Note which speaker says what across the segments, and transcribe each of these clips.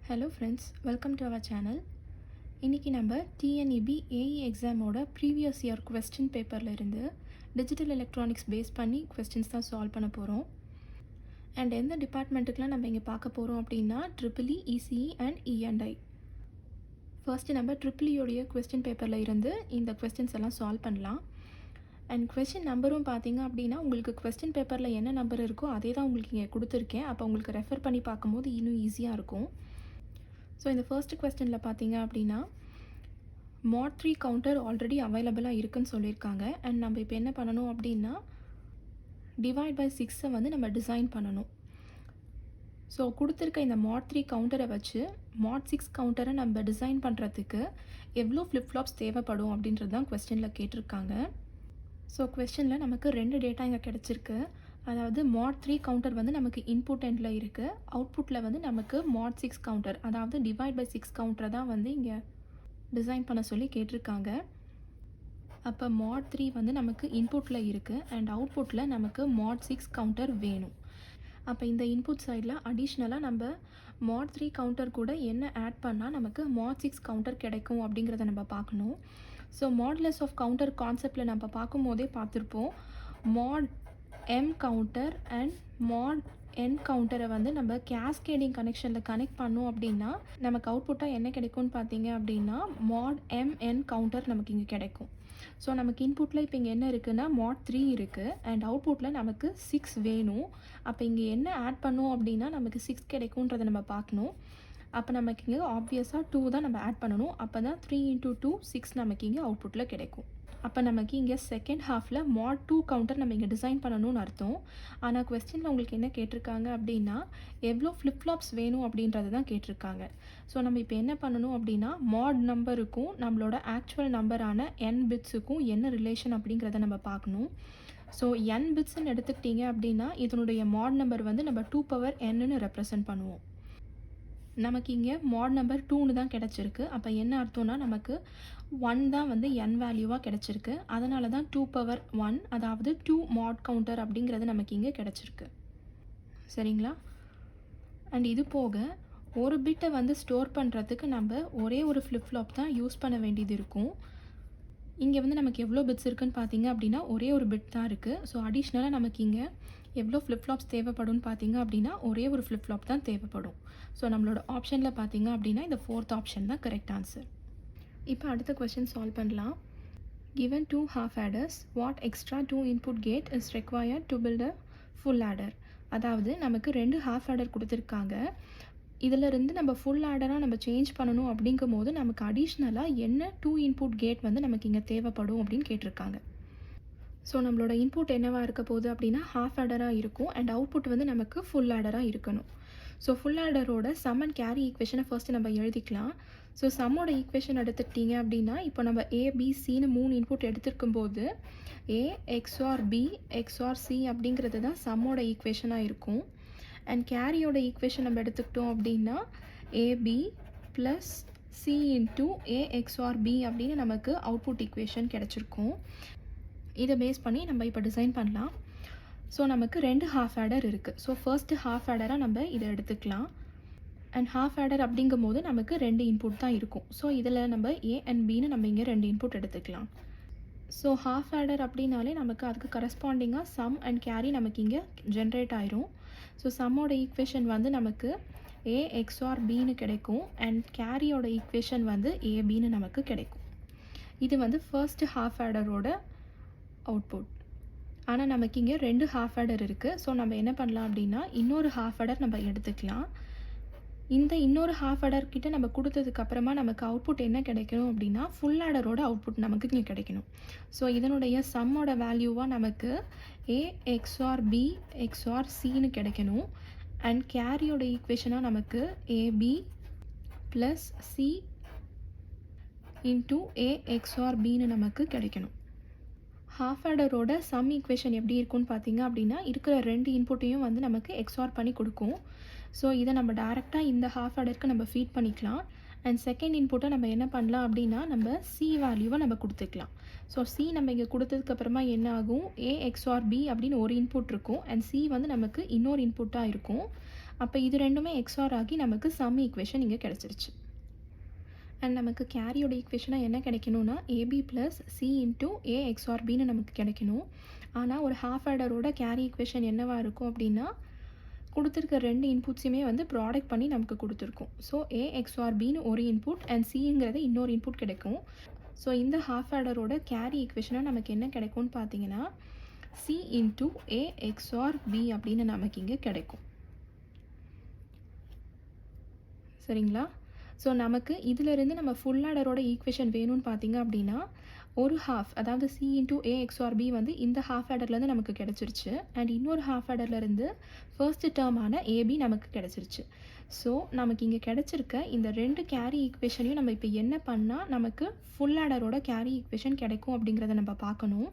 Speaker 1: Hello friends, welcome to our channel. இன்றைக்கி நம்ம TNEB AE எக்ஸாமோட ப்ரீவியஸ் இயர் கொஸ்டின் பேப்பரில் இருந்து டிஜிட்டல் எலக்ட்ரானிக்ஸ் பேஸ் பண்ணி கொஸ்டின்ஸ் தான் சால்வ் பண்ண போகிறோம். அண்ட் எந்த டிபார்ட்மெண்ட்டுக்கெலாம் நம்ம இங்கே பார்க்க போகிறோம் அப்படின்னா ட்ரிபிள்இ, இசிஇ அண்ட் இஎன்ஐ. ஃபர்ஸ்ட்டு நம்ம ட்ரிபிள்இயோடைய கொஸ்டின் பேப்பரில் இருந்து இந்த கொஸ்டின்ஸ் எல்லாம் சால்வ் பண்ணலாம். அண்ட் கொஸ்டின் நம்பரும் பார்த்தீங்க அப்படின்னா உங்களுக்கு கொஸ்டின் பேப்பரில் என்ன நம்பர் இருக்கோ அதே தான் உங்களுக்கு இங்கே கொடுத்துருக்கேன். அப்போ உங்களுக்கு ரெஃபர் பண்ணி பார்க்கும்போது இன்னும் ஈஸியாக இருக்கும். ஸோ இந்த ஃபர்ஸ்ட் கொஸ்டினில் பார்த்தீங்க அப்படின்னா மாட் 3 கவுண்டர் ஆல்ரெடி அவைலபிளாக இருக்குன்னு சொல்லியிருக்காங்க. அண்ட் நம்ம இப்போ என்ன பண்ணணும் அப்படின்னா டிவைட் பை 6 வந்து நம்ம டிசைன் பண்ணணும். ஸோ கொடுத்துருக்க இந்த மாட் 3 கவுண்டரை வச்சு மாட் 6 கவுண்டரை நம்ம டிசைன் பண்ணுறதுக்கு எவ்வளோ ஃப்ளிப்ஃப்ளாப்ஸ் தேவைப்படும் அப்படின்றது தான் கொஸ்டினில் கேட்டிருக்காங்க. ஸோ கொஸ்டினில் நமக்கு 2 டேட்டா இங்கே கிடச்சிருக்கு. அதாவது மாட் 3 கவுண்டர் வந்து நமக்கு இன்புட் எண்டில் இருக்குது, அவுட்புட்டில் வந்து நமக்கு மாட் 6 கவுண்டர் அதாவது டிவைட் பை 6 கவுண்டரை தான் வந்து இங்கே டிசைன் பண்ண சொல்லி கேட்டிருக்காங்க. அப்போ மாட் 3 வந்து நமக்கு இன்புட்டில் இருக்குது அண்ட் அவுட்புட்டில் நமக்கு மாட் 6 கவுண்டர் வேணும். அப்போ இந்த இன்புட் சைடில் அடிஷ்னலாக நம்ம மாட் 3 கவுண்டர் கூட என்ன ஆட் பண்ணால் நமக்கு மாட் 6 கவுண்டர் கிடைக்கும் அப்படிங்கிறத நம்ம பார்க்கணும். ஸோ மாடுலஸ் ஆஃப் கவுண்டர் கான்செப்டில் நம்ம பார்க்கும்போதே பார்த்துருப்போம். மாட் எம் கவுண்டர் அண்ட் மாட் என் கவுண்டரை வந்து நம்ம கேஸ்கேடிங் கனெக்ஷனில் கனெக்ட் பண்ணோம் அப்படின்னா நமக்கு அவுட்புட்டாக என்ன கிடைக்கும்னு பார்த்தீங்க அப்படின்னா மாட் எம் என் கவுண்டர் நமக்கு இங்கே கிடைக்கும். ஸோ நமக்கு இன்புட்டில் இப்போ இங்கே என்ன இருக்குன்னா மாட் 3 இருக்குது அண்ட் அவுட்புட்டில் நமக்கு 6 வேணும். அப்போ இங்கே என்ன ஆட் பண்ணோம் அப்படின்னா நமக்கு 6 கிடைக்கும்ன்றதை நம்ம பார்க்கணும். அப்போ நமக்கு இங்கே ஆப்வியஸாக 2 தான் நம்ம ஆட் பண்ணணும். அப்போ தான் 3 × 2 6 நமக்கு இங்கே அவுட்புட்டில் கிடைக்கும். அப்போ நமக்கு இங்கே செகண்ட் ஹாஃபில் மாட் 2 கவுண்டர் நம்ம இங்கே டிசைன் பண்ணணும்னு அர்த்தம். ஆனால் கொஸ்டினில் உங்களுக்கு என்ன கேட்டிருக்காங்க அப்படின்னா எவ்வளோ ஃப்ளிப்ஃப்ளாப்ஸ் வேணும் அப்படின்றது தான் கேட்டிருக்காங்க. ஸோ நம்ம இப்போ என்ன பண்ணணும் அப்படின்னா மாட் நம்பருக்கும் நம்மளோட ஆக்சுவல் நம்பரான n பிட்ஸுக்கும் என்ன ரிலேஷன் அப்படிங்கிறத நம்ம பார்க்கணும். ஸோ n பிட்ஸ்ன்னு எடுத்துக்கிட்டிங்க அப்படின்னா இதனுடைய மாட் நம்பர் வந்து நம்ம 2n ரெப்ரசன்ட் பண்ணுவோம். நமக்கு இங்கே மாட் நம்பர் 2ன்னு தான் கிடச்சிருக்கு. அப்போ என்ன அர்த்தம்னா நமக்கு 1 தான் வந்து n வேல்யூவாக கிடச்சிருக்கு. அதனால தான் 2^1 அதாவது 2 மாட் கவுண்டர் அப்படிங்கிறது நமக்கு இங்கே கிடச்சிருக்கு. சரிங்களா? அண்ட் இது போக ஒரு பிட்டை வந்து ஸ்டோர் பண்ணுறதுக்கு நம்ம ஒரே ஒரு ஃப்ளிப்ஃப்ளாப் தான் யூஸ் பண்ண வேண்டியது இருக்கும். இங்கே வந்து நமக்கு எவ்வளோ பிட்ஸ் இருக்குதுன்னு பார்த்தீங்க அப்படின்னா ஒரே ஒரு பிட் தான் இருக்குது. ஸோ அடிஷ்னலாக நமக்கு இங்கே எவ்வளோ ஃப்ளிப்ஃப்ளாப்ஸ் தேவைப்படும்னு பார்த்தீங்க அப்படின்னா ஒரே ஒரு ஃப்ளிப்ஃப்ளாப் தான் தேவைப்படும். ஸோ நம்மளோட ஆப்ஷனில் பார்த்தீங்க அப்படின்னா இந்த 4th ஆப்ஷன் தான் கரெக்ட் ஆன்சர். இப்போ அடுத்த கொஸ்டின் சால்வ் பண்ணலாம். given 2 half adders, what extra 2 input gate is required to build a full adder? அதாவது நமக்கு 2 half adder கொடுத்துருக்காங்க. இதிலிருந்து நம்ம ஃபுல் ஆடராக நம்ம சேஞ்ச் பண்ணணும் அப்படிங்கும் போது நமக்கு அடிஷ்னலாக என்ன 2 இன்புட் கேட் வந்து நமக்கு இங்கே தேவைப்படும் அப்படின்னு கேட்டிருக்காங்க. ஸோ நம்மளோட இன்புட் என்னவாக இருக்க போகுது அப்படின்னா ஹாஃப் ஆடராக இருக்கும் அண்ட் அவுட்புட் வந்து நமக்கு ஃபுல் ஆடராக இருக்கணும். ஸோ ஃபுல் ஆடரோட சம் அண்ட் கேரி ஈக்குவேஷனை ஃபர்ஸ்ட்டு நம்ம எழுதிக்கலாம். ஸோ சம்மோட ஈக்குவேஷன் எடுத்துக்கிட்டிங்க அப்படின்னா இப்போ நம்ம ஏபிசின்னு 3 இன்புட் எடுத்துருக்கும் போது ஏ எக்ஸ்ஆர் பி எக்ஸ்ஆர் சி அப்படிங்கிறது தான் சம்மோட ஈக்குவேஷனாக இருக்கும். அண்ட் கேரியோட ஈக்குவேஷன் நம்ம எடுத்துக்கிட்டோம் அப்படின்னா ஏபி ப்ளஸ் சி இன்ட்டு ஏ எக்ஸ்ஆர் பி அப்படின்னு நமக்கு அவுட்புட் ஈக்குவேஷன் கிடச்சிருக்கும். இதை பேஸ் பண்ணி நம்ம இப்போ டிசைன் பண்ணலாம். ஸோ நமக்கு 2 ஹாஃப் ஆடர் இருக்குது. ஸோ ஃபர்ஸ்ட்டு ஹாஃப் ஆடராக நம்ம இதை எடுத்துக்கலாம். அண்ட் ஹாஃப் ஆடர் அப்படிங்கும் போது நமக்கு 2 இன்புட் தான் இருக்கும். ஸோ இதில் நம்ம ஏ அண்ட் பின்னு நம்ம இங்கே 2 இன்புட் எடுத்துக்கலாம். ஸோ ஹாஃப் ஆடர் அப்படின்னாலே நமக்கு அதுக்கு கரஸ்பாண்டிங்காக சம் அண்ட் கேரி நமக்கு இங்கே ஜென்ரேட் ஆயிரும். ஸோ சம்மோட ஈக்குவேஷன் வந்து நமக்கு ஏ எக்ஸ்ஆர் பின்னு கிடைக்கும் அண்ட் கேரியோட ஈக்குவேஷன் வந்து ஏபின்னு நமக்கு கிடைக்கும். இது வந்து ஃபர்ஸ்ட் ஹாஃப் ஆடரோட அவுட்புட். ஆனால் நமக்கு இங்கே 2 ஹாஃப் ஆடர் இருக்குது. ஸோ நம்ம என்ன பண்ணலாம் அப்படின்னா இன்னொரு ஹாஃப் ஆடர் நம்ம எடுத்துக்கலாம். இந்த இன்னொரு ஹாஃப் ஆடர் கிட்ட நம்ம கொடுத்ததுக்கப்புறமா நமக்கு அவுட்புட் என்ன கிடைக்கணும் அப்படின்னா ஃபுல் ஆடரோட அவுட்புட் நமக்கு இங்கே கிடைக்கணும். ஸோ இதனுடைய சம்மோட வேல்யூவாக நமக்கு ஏ எக்ஸ்ஆர் பி எக்ஸ்ஆர் சின்னு கிடைக்கணும். அண்ட் கேரியோட ஈக்குவேஷனாக நமக்கு ஏபி ப்ளஸ் சி இன்ட்டு ஏ எக்ஸ்ஆர் பின்னு நமக்கு கிடைக்கணும். ஹாஃப் ஆடரோட சம் ஈக்குவேஷன் எப்படி இருக்குன்னு பார்த்தீங்க அப்படின்னா இருக்கிற 2 இன்புட்டையும் வந்து நமக்கு எக்ஸ்ஆர் பண்ணி கொடுக்கும். ஸோ இதை நம்ம டேரெக்டாக இந்த ஹாஃப் ஆடருக்கு நம்ம ஃபீட் பண்ணிக்கலாம். அண்ட் செகண்ட் இன்புட்டை நம்ம என்ன பண்ணலாம் அப்படின்னா நம்ம சி வேல்யூவை நம்ம கொடுத்துக்கலாம். ஸோ சி நம்ம இங்கே கொடுத்ததுக்கப்புறமா என்ன ஆகும் ஏ எக்ஸ்ஆர் பி அப்படின்னு ஒரு இன்புட் இருக்கும் அண்ட் சி வந்து நமக்கு இன்னொரு இன்புட்டாக இருக்கும். அப்போ இது ரெண்டுமே எக்ஸ்ஆர் ஆகி நமக்கு சம் ஈக்குவேஷன் இங்கே கிடச்சிருச்சு. அண்ட் நமக்கு கேரியோட ஈக்குவேஷனாக என்ன கிடைக்கணும்னா ஏபி ப்ளஸ் சி இன்ட்டு ஏ எக்ஸ்ஆர் பின்னு நமக்கு கிடைக்கணும். ஆனால் ஒரு ஹாஃப் ஆர்டரோட கேரி ஈக்குவேஷன் என்னவாக இருக்கும் அப்படின்னா கொடுத்துருக்க ரெண்டு இன்புட்ஸுமே வந்து ப்ராடக்ட் பண்ணி நமக்கு கொடுத்துருக்கோம். ஸோ ஏ எக்ஸ்ஆர் பின்னு ஒரு இன்புட் அண்ட் சிங்கிறது இன்னொரு இன்புட் கிடைக்கும். ஸோ இந்த ஹாஃப் ஆர்டரோட கேரி ஈக்குவேஷனாக நமக்கு என்ன கிடைக்கும்னு பார்த்தீங்கன்னா சி இன்ட்டு ஏ எக்ஸ்ஆர் பி அப்படின்னு நமக்கு இங்கே கிடைக்கும். சரிங்களா? ஸோ நமக்கு இதிலிருந்து நம்ம ஃபுல் ஆர்டரோட ஈக்குவேஷன் வேணும்னு பார்த்தீங்க அப்படின்னா ஒரு ஹாஃப், அதாவது சி இன்ட்டு ஏ எக்ஸ்ஆர் பி வந்து இந்த ஹாஃப் ஆர்டர்லேருந்து நமக்கு கிடச்சிருச்சு. அண்ட் இன்னொரு ஹாஃப் ஆர்டர்லேருந்து ஃபர்ஸ்ட் டேர்மான ஏபி நமக்கு கிடச்சிருச்சு. ஸோ நமக்கு இங்கே கிடச்சிருக்க இந்த ரெண்டு கேரி ஈக்குவேஷனையும் நம்ம இப்போ என்ன பண்ணால் நமக்கு ஃபுல் ஆர்டரோட கேரி ஈக்குவேஷன் கிடைக்கும் அப்படிங்கிறத நம்ம பார்க்கணும்.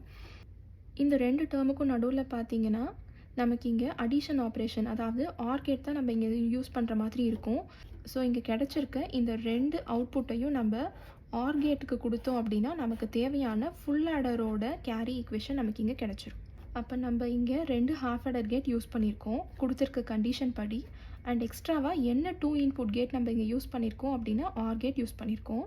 Speaker 1: இந்த ரெண்டு டேர்முக்கும் நடுவில் பார்த்தீங்கன்னா நமக்கு இங்கே அடிஷன் ஆப்ரேஷன், அதாவது ஆர் கேட் தான் நம்ம இங்கே யூஸ் பண்ணுற மாதிரி இருக்கும். ஸோ இங்கே கிடச்சிருக்க இந்த ரெண்டு அவுட்புட்டையும் நம்ம ஆர் கேட்டுக்கு கொடுத்தோம் அப்படின்னா நமக்கு தேவையான ஃபுல் ஆர்டரோட கேரி ஈக்குவேஷன் நமக்கு இங்கே கிடச்சிரும். அப்போ நம்ம இங்கே ரெண்டு ஹாஃப் ஆர்டர் கேட் யூஸ் பண்ணியிருக்கோம் கொடுத்துருக்க கண்டிஷன் படி. அண்ட் எக்ஸ்ட்ராவாக என்ன 2 இன்புட் கேட் நம்ம இங்கே யூஸ் பண்ணியிருக்கோம் அப்படின்னா ஆர் கேட் யூஸ் பண்ணியிருக்கோம்.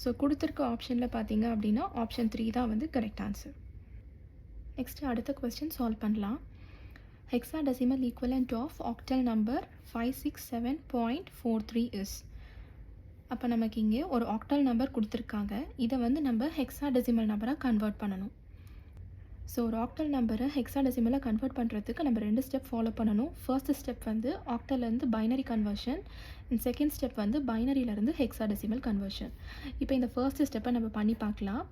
Speaker 1: ஸோ கொடுத்துருக்க ஆப்ஷனில் பார்த்தீங்க அப்படின்னா ஆப்ஷன் 3 தான் வந்து கரெக்ட் ஆன்சர். நெக்ஸ்ட்டு அடுத்த கொஸ்டின் சால்வ் பண்ணலாம். Hexadecimal equivalent of octal number 567.43 is. அப்போ நமக்கு இங்கே ஒரு ஆக்டல் நம்பர் கொடுத்துருக்காங்க. இதை வந்து நம்ம ஹெக்ஸாடெசிமல் நம்பராக கன்வெர்ட் பண்ணணும். ஸோ ஒரு ஆக்டல் நம்பரை ஹெக்ஸாடெசிமலாக கன்வெர்ட் பண்ணுறதுக்கு நம்ம 2 ஸ்டெப் ஃபாலோ பண்ணணும். ஃபர்ஸ்ட் ஸ்டெப் வந்து ஆக்டல்லேருந்து binary conversion and second step வந்து பைனரியிலேருந்து ஹெக்ஸாடெசிமல் கன்வர்ஷன். இப்போ இந்த ஃபர்ஸ்ட் ஸ்டெப்பை நம்ம பண்ணி பார்க்கலாம்.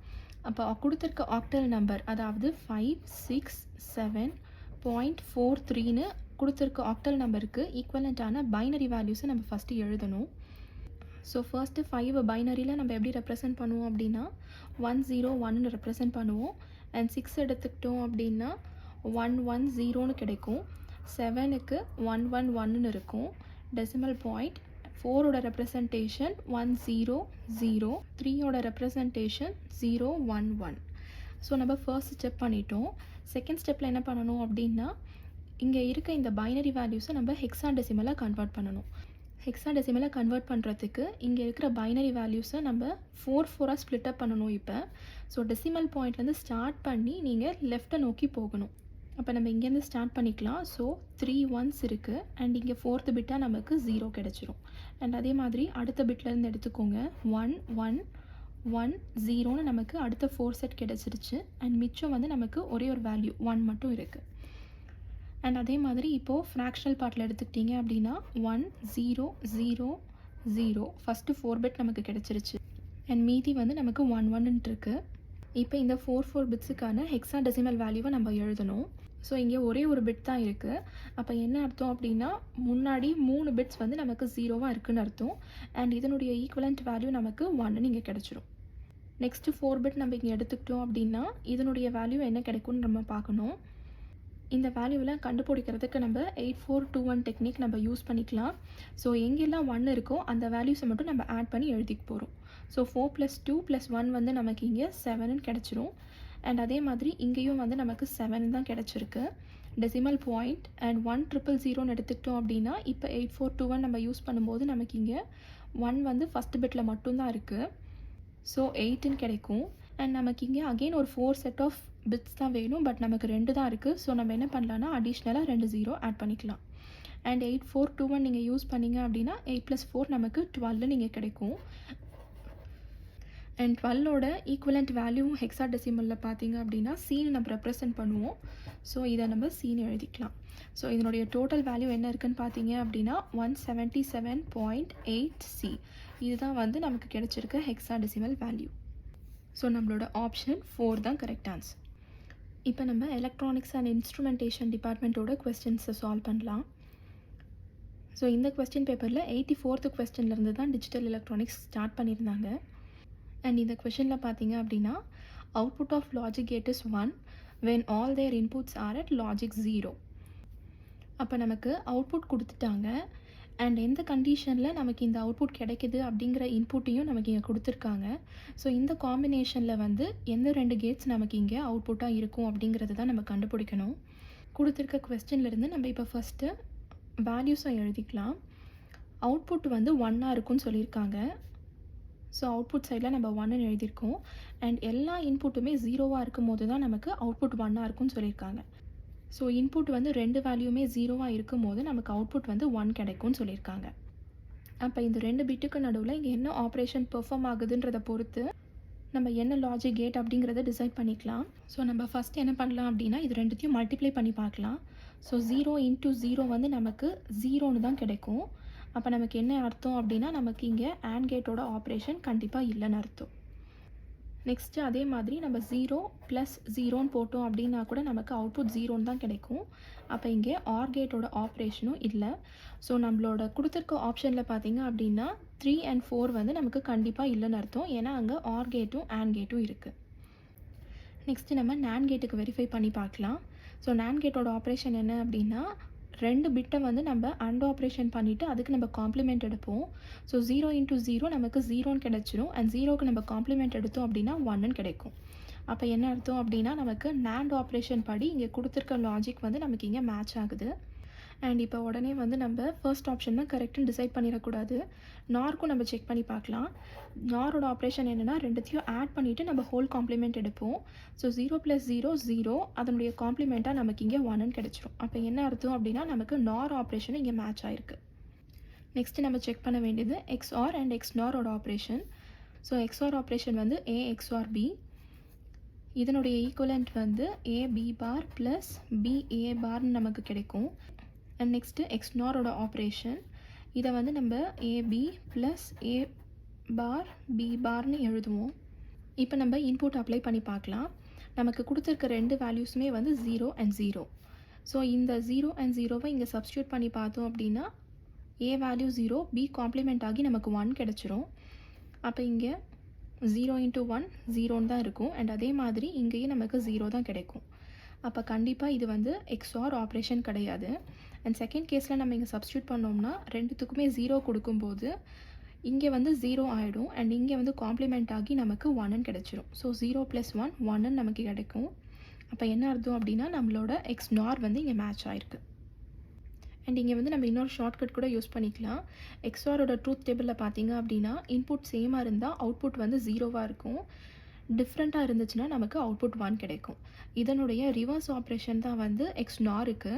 Speaker 1: அப்போ கொடுத்துருக்க ஆக்டல் நம்பர், அதாவது 567.43ன்னு கொடுத்துருக்க ஆக்டல் நம்பருக்கு ஈக்குவலண்ட்டான பைனரி வேல்யூஸை நம்ம ஃபஸ்ட்டு எழுதணும். ஸோ ஃபர்ஸ்ட்டு 5 பைனரியில் நம்ம எப்படி ரெப்ரசன்ட் பண்ணுவோம் அப்படின்னா 101ன்னு ரெப்ரசன்ட் பண்ணுவோம். அண்ட் 6 எடுத்துக்கிட்டோம் அப்படின்னா 110ன்னு கிடைக்கும். 7க்கு 111ன்னு இருக்கும் டெசிமல் பாயிண்ட். 4ஓட ரெப்ரசன்டேஷன் 100, 3ஓட ரெப்ரசன்டேஷன் 011. ஸோ நம்ம ஃபர்ஸ்ட் ஸ்டெப் பண்ணிட்டோம். செகண்ட் ஸ்டெப்பில் என்ன பண்ணணும் அப்படின்னா இங்கே இருக்க இந்த பைனரி வேல்யூஸை நம்ம ஹெக்ஸாடெசிமலாக கன்வெர்ட் பண்ணணும். ஹெக்ஸாடெசிமலாக கன்வெர்ட் பண்ணுறதுக்கு இங்கே இருக்கிற பைனரி வேல்யூஸை நம்ம 4 ஸ்ப்ளிட் அப் பண்ணணும். இப்போ ஸோ டெசிமல் பாயிண்ட்லேருந்து ஸ்டார்ட் பண்ணி நீங்கள் லெஃப்ட்டை நோக்கி போகணும். அப்போ நம்ம இங்கேருந்து ஸ்டார்ட் பண்ணிக்கலாம். ஸோ 3 1s இருக்குது அண்ட் இங்கே 4th பிட்டாக நமக்கு 0 கிடச்சிரும். அண்ட் அதே மாதிரி அடுத்த பிட்லேருந்து எடுத்துக்கோங்க 1 1 1 0ன்னு நமக்கு அடுத்த 4 செட் கிடச்சிருச்சு. அண்ட் மிச்சம் வந்து நமக்கு ஒரே ஒரு வேல்யூ 1 மட்டும் இருக்குது. அண்ட் அதே மாதிரி இப்போது ஃப்ராக்ஷனல் பார்ட்டில் எடுத்துக்கிட்டிங்க அப்படின்னா 1 0 0 0 ஃபஸ்ட்டு 4 பிட் நமக்கு கிடச்சிருச்சு. அண்ட் மீதி வந்து நமக்கு 1 1ன்ட்டு இருக்குது. இப்போ இந்த 4 பிட்ஸுக்கான ஹெக்ஸாடெசிமல் வேல்யூவை நம்ம எழுதணும். ஸோ இங்கே ஒரே ஒரு பிட் தான் இருக்குது. அப்போ என்ன அர்த்தம் அப்படின்னா முன்னாடி 3 பிட்ஸ் வந்து நமக்கு 0வாக இருக்குதுன்னு அர்த்தம். அண்ட் இதனுடைய ஈக்குவலண்ட் வேல்யூ நமக்கு 1ன்னு இங்கே கிடச்சிரும். நெக்ஸ்ட்டு 4 பிட் நம்ம இங்கே எடுத்துக்கிட்டோம் அப்படின்னா இதனுடைய வேல்யூ என்ன கிடைக்கும்னு நம்ம பார்க்கணும். இந்த வேல்யூவில் கண்டுபிடிக்கிறதுக்கு நம்ம 8421 டெக்னிக் நம்ம யூஸ் பண்ணிக்கலாம். ஸோ எங்கெல்லாம் 1 இருக்கோ அந்த வேல்யூஸை மட்டும் நம்ம ஆட் பண்ணி எழுதிக்க போகிறோம். ஸோ 4 + 2 + 1 வந்து நமக்கு இங்கே 7ன்னு கிடச்சிரும். அண்ட் அதே மாதிரி இங்கேயும் வந்து நமக்கு 7 தான் கிடச்சிருக்கு டெசிமல் பாயிண்ட். அண்ட் 1000ன்னு எடுத்துக்கிட்டோம் அப்படின்னா இப்போ 8421 நம்ம யூஸ் பண்ணும்போது நமக்கு இங்கே 1 வந்து ஃபஸ்ட் பிட்டில் மட்டும்தான் இருக்குது. ஸோ 8ன்னு கிடைக்கும். அண்ட் நமக்கு இங்கே அகெயின் ஒரு 4 செட் ஆஃப் பிட்ஸ் தான் வேணும். பட் நமக்கு 2 தான் இருக்குது. ஸோ நம்ம என்ன பண்ணலான்னா அடிஷ்னலாக 2 0 ஆட் பண்ணிக்கலாம். அண்ட் 8421 நீங்கள் யூஸ் பண்ணிங்க அப்படின்னா 8 + 4 நமக்கு 12 நீங்கள் கிடைக்கும். அண்ட் 12ஓட ஈக்குவலண்ட் வேல்யூ ஹெக்ஸாடெசிமலில் பார்த்தீங்க அப்படின்னா சீனு நம்ம ரெப்ரசன்ட் பண்ணுவோம். ஸோ இதை நம்ம சீனு எழுதிக்கலாம். ஸோ இதனுடைய டோட்டல் வேல்யூ என்ன இருக்குதுன்னு பார்த்தீங்க அப்படின்னா 177.8C. இதுதான் வந்து நமக்கு கிடைச்சிருக்க ஹெக்ஸாடெசிமல் வேல்யூ. ஸோ நம்மளோட ஆப்ஷன் 4 தான் கரெக்ட் ஆன்சர். இப்போ நம்ம எலக்ட்ரானிக்ஸ் அண்ட் இன்ஸ்ட்ருமெண்டேஷன் டிபார்ட்மெண்ட்டோட கொஸ்டின்ஸை சால்வ் பண்ணலாம். ஸோ இந்த கொஸ்டின் பேப்பரில் 84th கொஸ்டின்லேருந்து தான் டிஜிட்டல் எலக்ட்ரானிக்ஸ் ஸ்டார்ட் பண்ணியிருந்தாங்க. அண்ட் இந்த கொஸ்டினில் பார்த்தீங்க அப்படின்னா output of logic gate is 1 when all their inputs are at logic 0. அப்போ நமக்கு அவுட்புட் கொடுத்துட்டாங்க. அண்ட் எந்த கண்டிஷனில் நமக்கு இந்த அவுட்புட் கிடைக்குது அப்படிங்கிற இன்புட்டையும் நமக்கு இங்கே கொடுத்துருக்காங்க. ஸோ இந்த காம்பினேஷனில் வந்து எந்த 2 கேட்ஸ் நமக்கு இங்கே அவுட்புட்டாக இருக்கும் அப்படிங்கிறது தான் நம்ம கண்டுபிடிக்கணும். கொடுத்துருக்க கொஸ்டின்லேருந்து நம்ம இப்போ ஃபஸ்ட்டு வேல்யூஸை எழுதிக்கலாம். அவுட்புட் வந்து 1 இருக்கும்னு சொல்லியிருக்காங்க. ஸோ அவுட்புட் சைடில் நம்ம 1ன்னு எழுதியிருக்கோம். அண்ட் எல்லா இன்புட்டுமே 0வாக இருக்கும்போது தான் நமக்கு அவுட்புட் 1 இருக்கும்னு சொல்லியிருக்காங்க. ஸோ இன்புட் வந்து 2 வேல்யூமே 0வாக இருக்கும்போது நமக்கு அவுட்புட் வந்து 1 கிடைக்கும்னு சொல்லியிருக்காங்க. அப்போ இந்த 2 பிட்டுக்கு நடுவில் இங்கே என்ன ஆப்ரேஷன் பெர்ஃபார்ம் ஆகுதுன்றதை பொறுத்து நம்ம என்ன லாஜிக் கேட் அப்படிங்கிறத டிசைட் பண்ணிக்கலாம். ஸோ நம்ம ஃபஸ்ட் என்ன பண்ணலாம் அப்படின்னா இது ரெண்டுத்தையும் மல்டிப்ளை பண்ணி பார்க்கலாம். ஸோ 0 இன்ட்டு 0 வந்து நமக்கு 0ன்னு தான் கிடைக்கும். அப்போ நமக்கு என்ன அர்த்தம் அப்படின்னா நமக்கு இங்கே AND கேட்டோட ஆப்ரேஷன் கண்டிப்பாக இல்லைன்னு அர்த்தம். நெக்ஸ்ட்டு அதே மாதிரி நம்ம 0 + 0ன்னு போட்டோம் அப்படின்னா கூட நமக்கு அவுட்புட் 0ன்னு தான் கிடைக்கும். அப்போ இங்கே ஆர் கேட்டோட ஆப்ரேஷனும் இல்லை. ஸோ நம்மளோட கொடுத்துருக்க ஆப்ஷனில் பார்த்தீங்க அப்படின்னா 3 and 4 வந்து நமக்கு கண்டிப்பாக இல்லைன்னு அர்த்தம். ஏன்னா அங்கே ஆர் கேட்டும் AND கேட்டும் இருக்குது. நெக்ஸ்ட்டு நம்ம NAND கேட்டுக்கு வெரிஃபை பண்ணி பார்க்கலாம். ஸோ NAND கேட்டோட ஆப்ரேஷன் என்ன அப்படின்னா 2 பிட்டை வந்து நம்ம AND ஆப்ரேஷன் பண்ணிவிட்டு அதுக்கு நம்ம காம்ப்ளிமெண்ட் எடுப்போம். ஸோ 0 இன்ட்டு 0 நமக்கு 0ன்னு கிடச்சிரும். அண்ட் 0க்கு நம்ம காம்ப்ளிமெண்ட் எடுத்தோம் அப்படின்னா 1ன்னு கிடைக்கும். அப்போ என்ன அர்த்தம் அப்படின்னா நமக்கு NAND ஆப்ரேஷன் படி இங்கே கொடுத்துருக்க லாஜிக் வந்து நமக்கு இங்கே மேட்ச் ஆகுது. அண்ட் இப்போ உடனே வந்து நம்ம ஃபர்ஸ்ட் ஆப்ஷன் தான் கரெக்டுன்னு டிசைட் பண்ணிடக்கூடாது. நார்க்கும் நம்ம செக் பண்ணி பார்க்கலாம். நாரோட ஆப்ரேஷன் என்னென்னா ரெண்டுத்தையும் ஆட் பண்ணிவிட்டு நம்ம ஹோல் காம்ப்ளிமெண்ட் எடுப்போம். ஸோ 0 + 0 0 அதனுடைய காம்ப்ளிமெண்ட்டாக நமக்கு இங்கே 1ன்னு கிடச்சிரும். அப்போ என்ன அர்த்தம் அப்படின்னா நமக்கு நார் ஆப்ரேஷன் இங்கே மேட்ச் ஆகிருக்கு. நெக்ஸ்ட்டு நம்ம செக் பண்ண வேண்டியது XOR அண்ட் XNORோட ஆப்ரேஷன். ஸோ XOR ஆப்ரேஷன் வந்து A XOR B. இதனுடைய ஈக்குவலண்ட் வந்து AB பார் ப்ளஸ் BA பார்னு நமக்கு கிடைக்கும். அண்ட் நெக்ஸ்ட்டு XNORோட ஆப்ரேஷன் இதை வந்து நம்ம AB plus A bar B பார்னு எழுதுவோம். இப்போ நம்ம இன்புட் அப்ளை பண்ணி பார்க்கலாம். நமக்கு கொடுத்துருக்க 2 வேல்யூஸுமே வந்து 0 and 0. ஸோ இந்த 0 and 0வை இங்கே சப்ஸ்டியூட் பண்ணி பார்த்தோம் அப்படின்னா A வேல்யூ 0 B காம்ப்ளிமெண்ட் ஆகி நமக்கு 1 கிடச்சிரும். அப்போ இங்கே 0 இன்ட்டு 1 0ன்னு தான் இருக்கும். அண்ட் அதே மாதிரி இங்கேயும் நமக்கு 0 தான் கிடைக்கும். அப்போ கண்டிப்பாக இது வந்து XOR ஆப்ரேஷன் கிடையாது. அண்ட் செகண்ட் கேஸில் நம்ம இங்கே சப்ஸ்டியூட் பண்ணோம்னா ரெண்டுத்துக்குமே 0 கொடுக்கும்போது இங்கே வந்து 0 ஆகிடும். அண்ட் இங்கே வந்து காம்ப்ளிமெண்ட் ஆகி நமக்கு 1ன்னு கிடச்சிரும். ஸோ 0 + 1 1ன்னு நமக்கு கிடைக்கும். அப்போ என்ன அர்த்தம் அப்படின்னா நம்மளோட XNOR வந்து இங்கே மேட்ச் ஆகிருக்கு. அண்ட் இங்கே வந்து நம்ம இன்னொரு ஷார்ட்கட் கூட யூஸ் பண்ணிக்கலாம். XORோட ட்ரூத் டேபிளில் பார்த்தீங்க அப்படின்னா இன்புட் சேமாக இருந்தால் அவுட்புட் வந்து 0வாக இருக்கும். டிஃப்ரெண்ட்டாக இருந்துச்சுன்னா நமக்கு அவுட்புட் 1 கிடைக்கும். இதனுடைய ரிவர்ஸ் ஆப்ரேஷன் தான் வந்து XNORக்கு.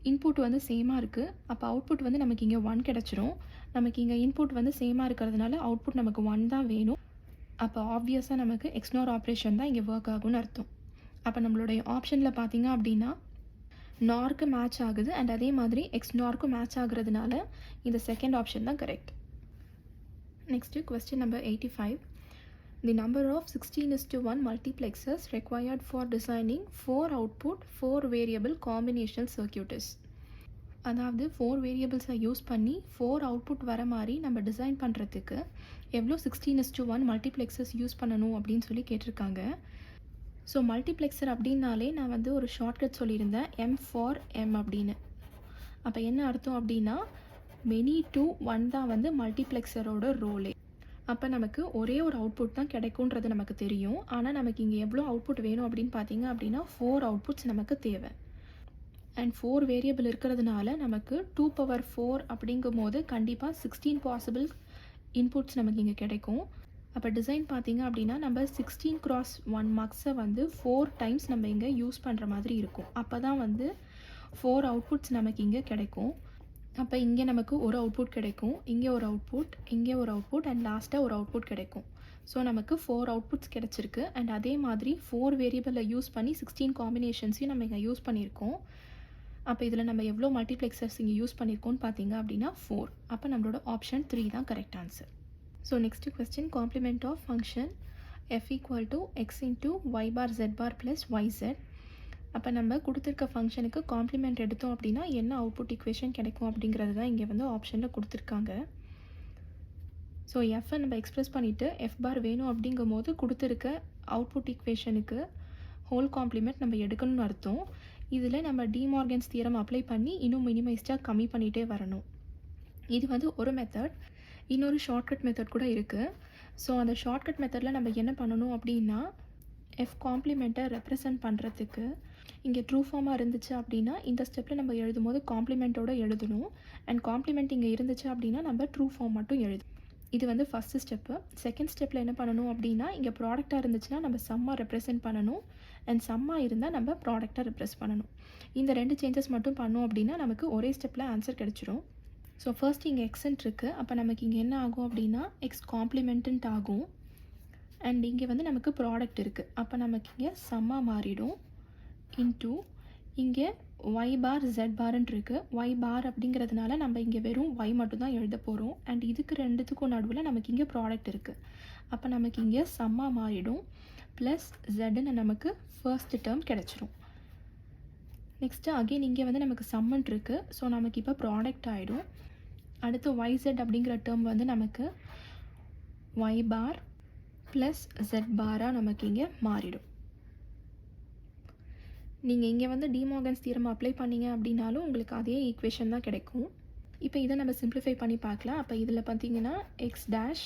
Speaker 1: இன்புட் வந்து சேமாக இருக்குது. அப்போ அவுட்புட் வந்து நமக்கு இங்கே 1 கிடச்சிரும். நமக்கு இங்கே இன்புட் வந்து சேமாக இருக்கிறதுனால அவுட்புட் நமக்கு 1 தான் வேணும். அப்போ ஆப்வியஸாக நமக்கு XNOR ஆப்ரேஷன் தான் இங்கே ஒர்க் ஆகும்னு அர்த்தம். அப்போ நம்மளுடைய ஆப்ஷனில் பார்த்தீங்க அப்படின்னா நார்க்கு மேட்ச் ஆகுது. அண்ட் அதே மாதிரி XNORக்கு மேட்ச் ஆகுறதுனால இந்த செகண்ட் ஆப்ஷன் தான் correct. Next question number 85. The number of 16:1 multiplexers required for designing 4 output 4 variable combinational circuit is. அதாவது 4 வேரியபிள்ஸை யூஸ் பண்ணி 4 அவுட்புட் வர மாதிரி நம்ம டிசைன் பண்ணுறதுக்கு எவ்வளோ 16:1 மல்டிப்ளெக்சர்ஸ் யூஸ் பண்ணணும் அப்படின்னு சொல்லி கேட்டிருக்காங்க. ஸோ மல்டிப்ளெக்சர் அப்படின்னாலே நான் வந்து ஒரு ஷார்ட்கட் சொல்லியிருந்தேன் M for M அப்படின்னு. அப்போ என்ன அர்த்தம் அப்படின்னா மெனி to 1 தான் வந்து மல்டிப்ளெக்சரோட ரோலே. அப்போ நமக்கு ஒரே ஒரு அவுட்புட் தான் கிடைக்குன்றது நமக்கு தெரியும். ஆனால் நமக்கு இங்கே எவ்வளோ அவுட்புட் வேணும் அப்படின்னு பார்த்தீங்க அப்படின்னா 4 அவுட்புட்ஸ் நமக்கு தேவை. அண்ட் 4 வேரியபிள் இருக்கிறதுனால நமக்கு 2^4 அப்படிங்கும் போது கண்டிப்பாக 16 பாசிபிள் இன்புட்ஸ் நமக்கு இங்கே கிடைக்கும். அப்போ டிசைன் பார்த்தீங்க அப்படின்னா நம்ம 16x1 மக்ஸை வந்து 4 டைம்ஸ் நம்ம இங்கே யூஸ் பண்ணுற மாதிரி இருக்கும். அப்போ தான் வந்து 4 அவுட்புட்ஸ் நமக்கு இங்கே கிடைக்கும். அப்போ இங்கே நமக்கு ஒரு அவுட்புட் கிடைக்கும், இங்கே ஒரு அவுட்புட், இங்கே ஒரு அவுட்புட் அண்ட் லாஸ்ட்டாக ஒரு அவுட்புட் கிடைக்கும். ஸோ நமக்கு 4 அவுட்புட்ஸ் கிடச்சிருக்கு. அண்ட் அதே மாதிரி 4 வேரியபிளை யூஸ் பண்ணி 16 காம்பினேஷன்ஸையும் நம்ம இங்கே யூஸ் பண்ணியிருக்கோம். அப்போ இதில் நம்ம எவ்வளோ மல்டிப்ளெக்சர்ஸ் இங்கே யூஸ் பண்ணியிருக்கோம்னு பார்த்தீங்க அப்படின்னா 4. அப்போ நம்மளோட ஆப்ஷன் 3 தான் correct answer. So next question complement of function f = x × y bar z bar + yz. அப்போ நம்ம கொடுத்துருக்க ஃபங்க்ஷனுக்கு காம்ப்ளிமெண்ட் எடுத்தோம் அப்படின்னா என்ன அவுட்புட் ஈக்குவேஷன் கிடைக்கும் அப்படிங்கிறது தான் இங்கே வந்து ஆப்ஷனில் கொடுத்துருக்காங்க. ஸோ எஃப்ஐ நம்ம எக்ஸ்ப்ரெஸ் பண்ணிவிட்டு f பார் வேணும் அப்படிங்கும் போது கொடுத்துருக்க அவுட்புட் ஈக்குவேஷனுக்கு ஹோல் காம்ப்ளிமெண்ட் நம்ம எடுக்கணும்னு அர்த்தம். இதில் நம்ம டிமார்கன்ஸ் தியரம் அப்ளை பண்ணி இன்னும் மினிமைஸ்டாக கம்மி பண்ணிகிட்டே வரணும். இது வந்து ஒரு மெத்தட். இன்னொரு ஷார்ட்கட் மெத்தட் கூட இருக்குது. ஸோ அந்த ஷார்ட்கட் மெத்தடில் நம்ம என்ன பண்ணணும் அப்படின்னா f காம்ப்ளிமெண்ட்டை ரெப்ரசன்ட் பண்ணுறதுக்கு இங்கே ட்ரூ ஃபார்மாக இருந்துச்சு அப்படின்னா இந்த ஸ்டெப்பில் நம்ம எழுதும்போது காம்ப்ளிமெண்ட்டோடு எழுதணும். அண்ட் காம்ப்ளிமெண்ட் இங்கே இருந்துச்சு அப்படின்னா நம்ம ட்ரூ ஃபார்ம் மட்டும் எழுதணும். இது வந்து ஃபஸ்ட்டு ஸ்டெப்பு. செகண்ட் ஸ்டெப்பில் என்ன பண்ணணும் அப்படின்னா, இங்கே ப்ராடக்டாக இருந்துச்சுன்னா நம்ம சம்மாக ரெப்ரசென்ட் பண்ணணும். அண்ட் சம்மாக இருந்தால் நம்ம ப்ராடக்டாக ரெப்ரஸ் பண்ணணும். இந்த 2 சேஞ்சஸ் மட்டும் பண்ணோம் அப்படின்னா நமக்கு ஒரே ஸ்டெப்பில் ஆன்சர் கிடச்சிரும். ஸோ ஃபர்ஸ்ட் இங்கே எக்ஸன்ட் இருக்குது. அப்போ நமக்கு இங்கே என்ன ஆகும் அப்படின்னா எக்ஸ் காம்ப்ளிமெண்ட்டுன்ட் ஆகும். அண்ட் இங்கே வந்து நமக்கு ப்ராடக்ட் இருக்குது. அப்போ நமக்கு இங்கே சம்மாக மாறிடும். இன்டூ இங்கே ஒய் பார் ஜெட் பார்ன்ட்டு இருக்குது. ஒய் பார் அப்படிங்கிறதுனால நம்ம இங்கே வெறும் ஒய் மட்டும் தான் எழுத போகிறோம். அண்ட் இதுக்கு ரெண்டுத்துக்கும் நடுவில் நமக்கு இங்கே ப்ராடக்ட் இருக்குது. அப்போ நமக்கு இங்கே சம்மாக மாறிடும். ப்ளஸ் ஜெட்டுன்னு நமக்கு ஃபர்ஸ்ட் டேர்ம் கிடச்சிரும். நெக்ஸ்ட்டு அகெயின் இங்கே வந்து நமக்கு சம்மன்ட் இருக்குது. ஸோ நமக்கு இப்போ ப்ராடக்ட் ஆகிடும். அடுத்து ஒய் ஜெட் அப்படிங்கிற டேர்ம் வந்து நமக்கு ஒய் பார் ப்ளஸ் ஜெட் பாராக நமக்கு இங்கே மாறிடும். நீங்கள் இங்கே வந்து டிமார்கன்ஸ் தியரம் அப்ளை பண்ணிங்க அப்படின்னாலும் உங்களுக்கு அதே ஈக்குவேஷன் தான் கிடைக்கும். இப்போ இதை நம்ம சிம்பிளிஃபை பண்ணி பார்க்கலாம். அப்போ இதில் பார்த்தீங்கன்னா எக்ஸ் டேஷ்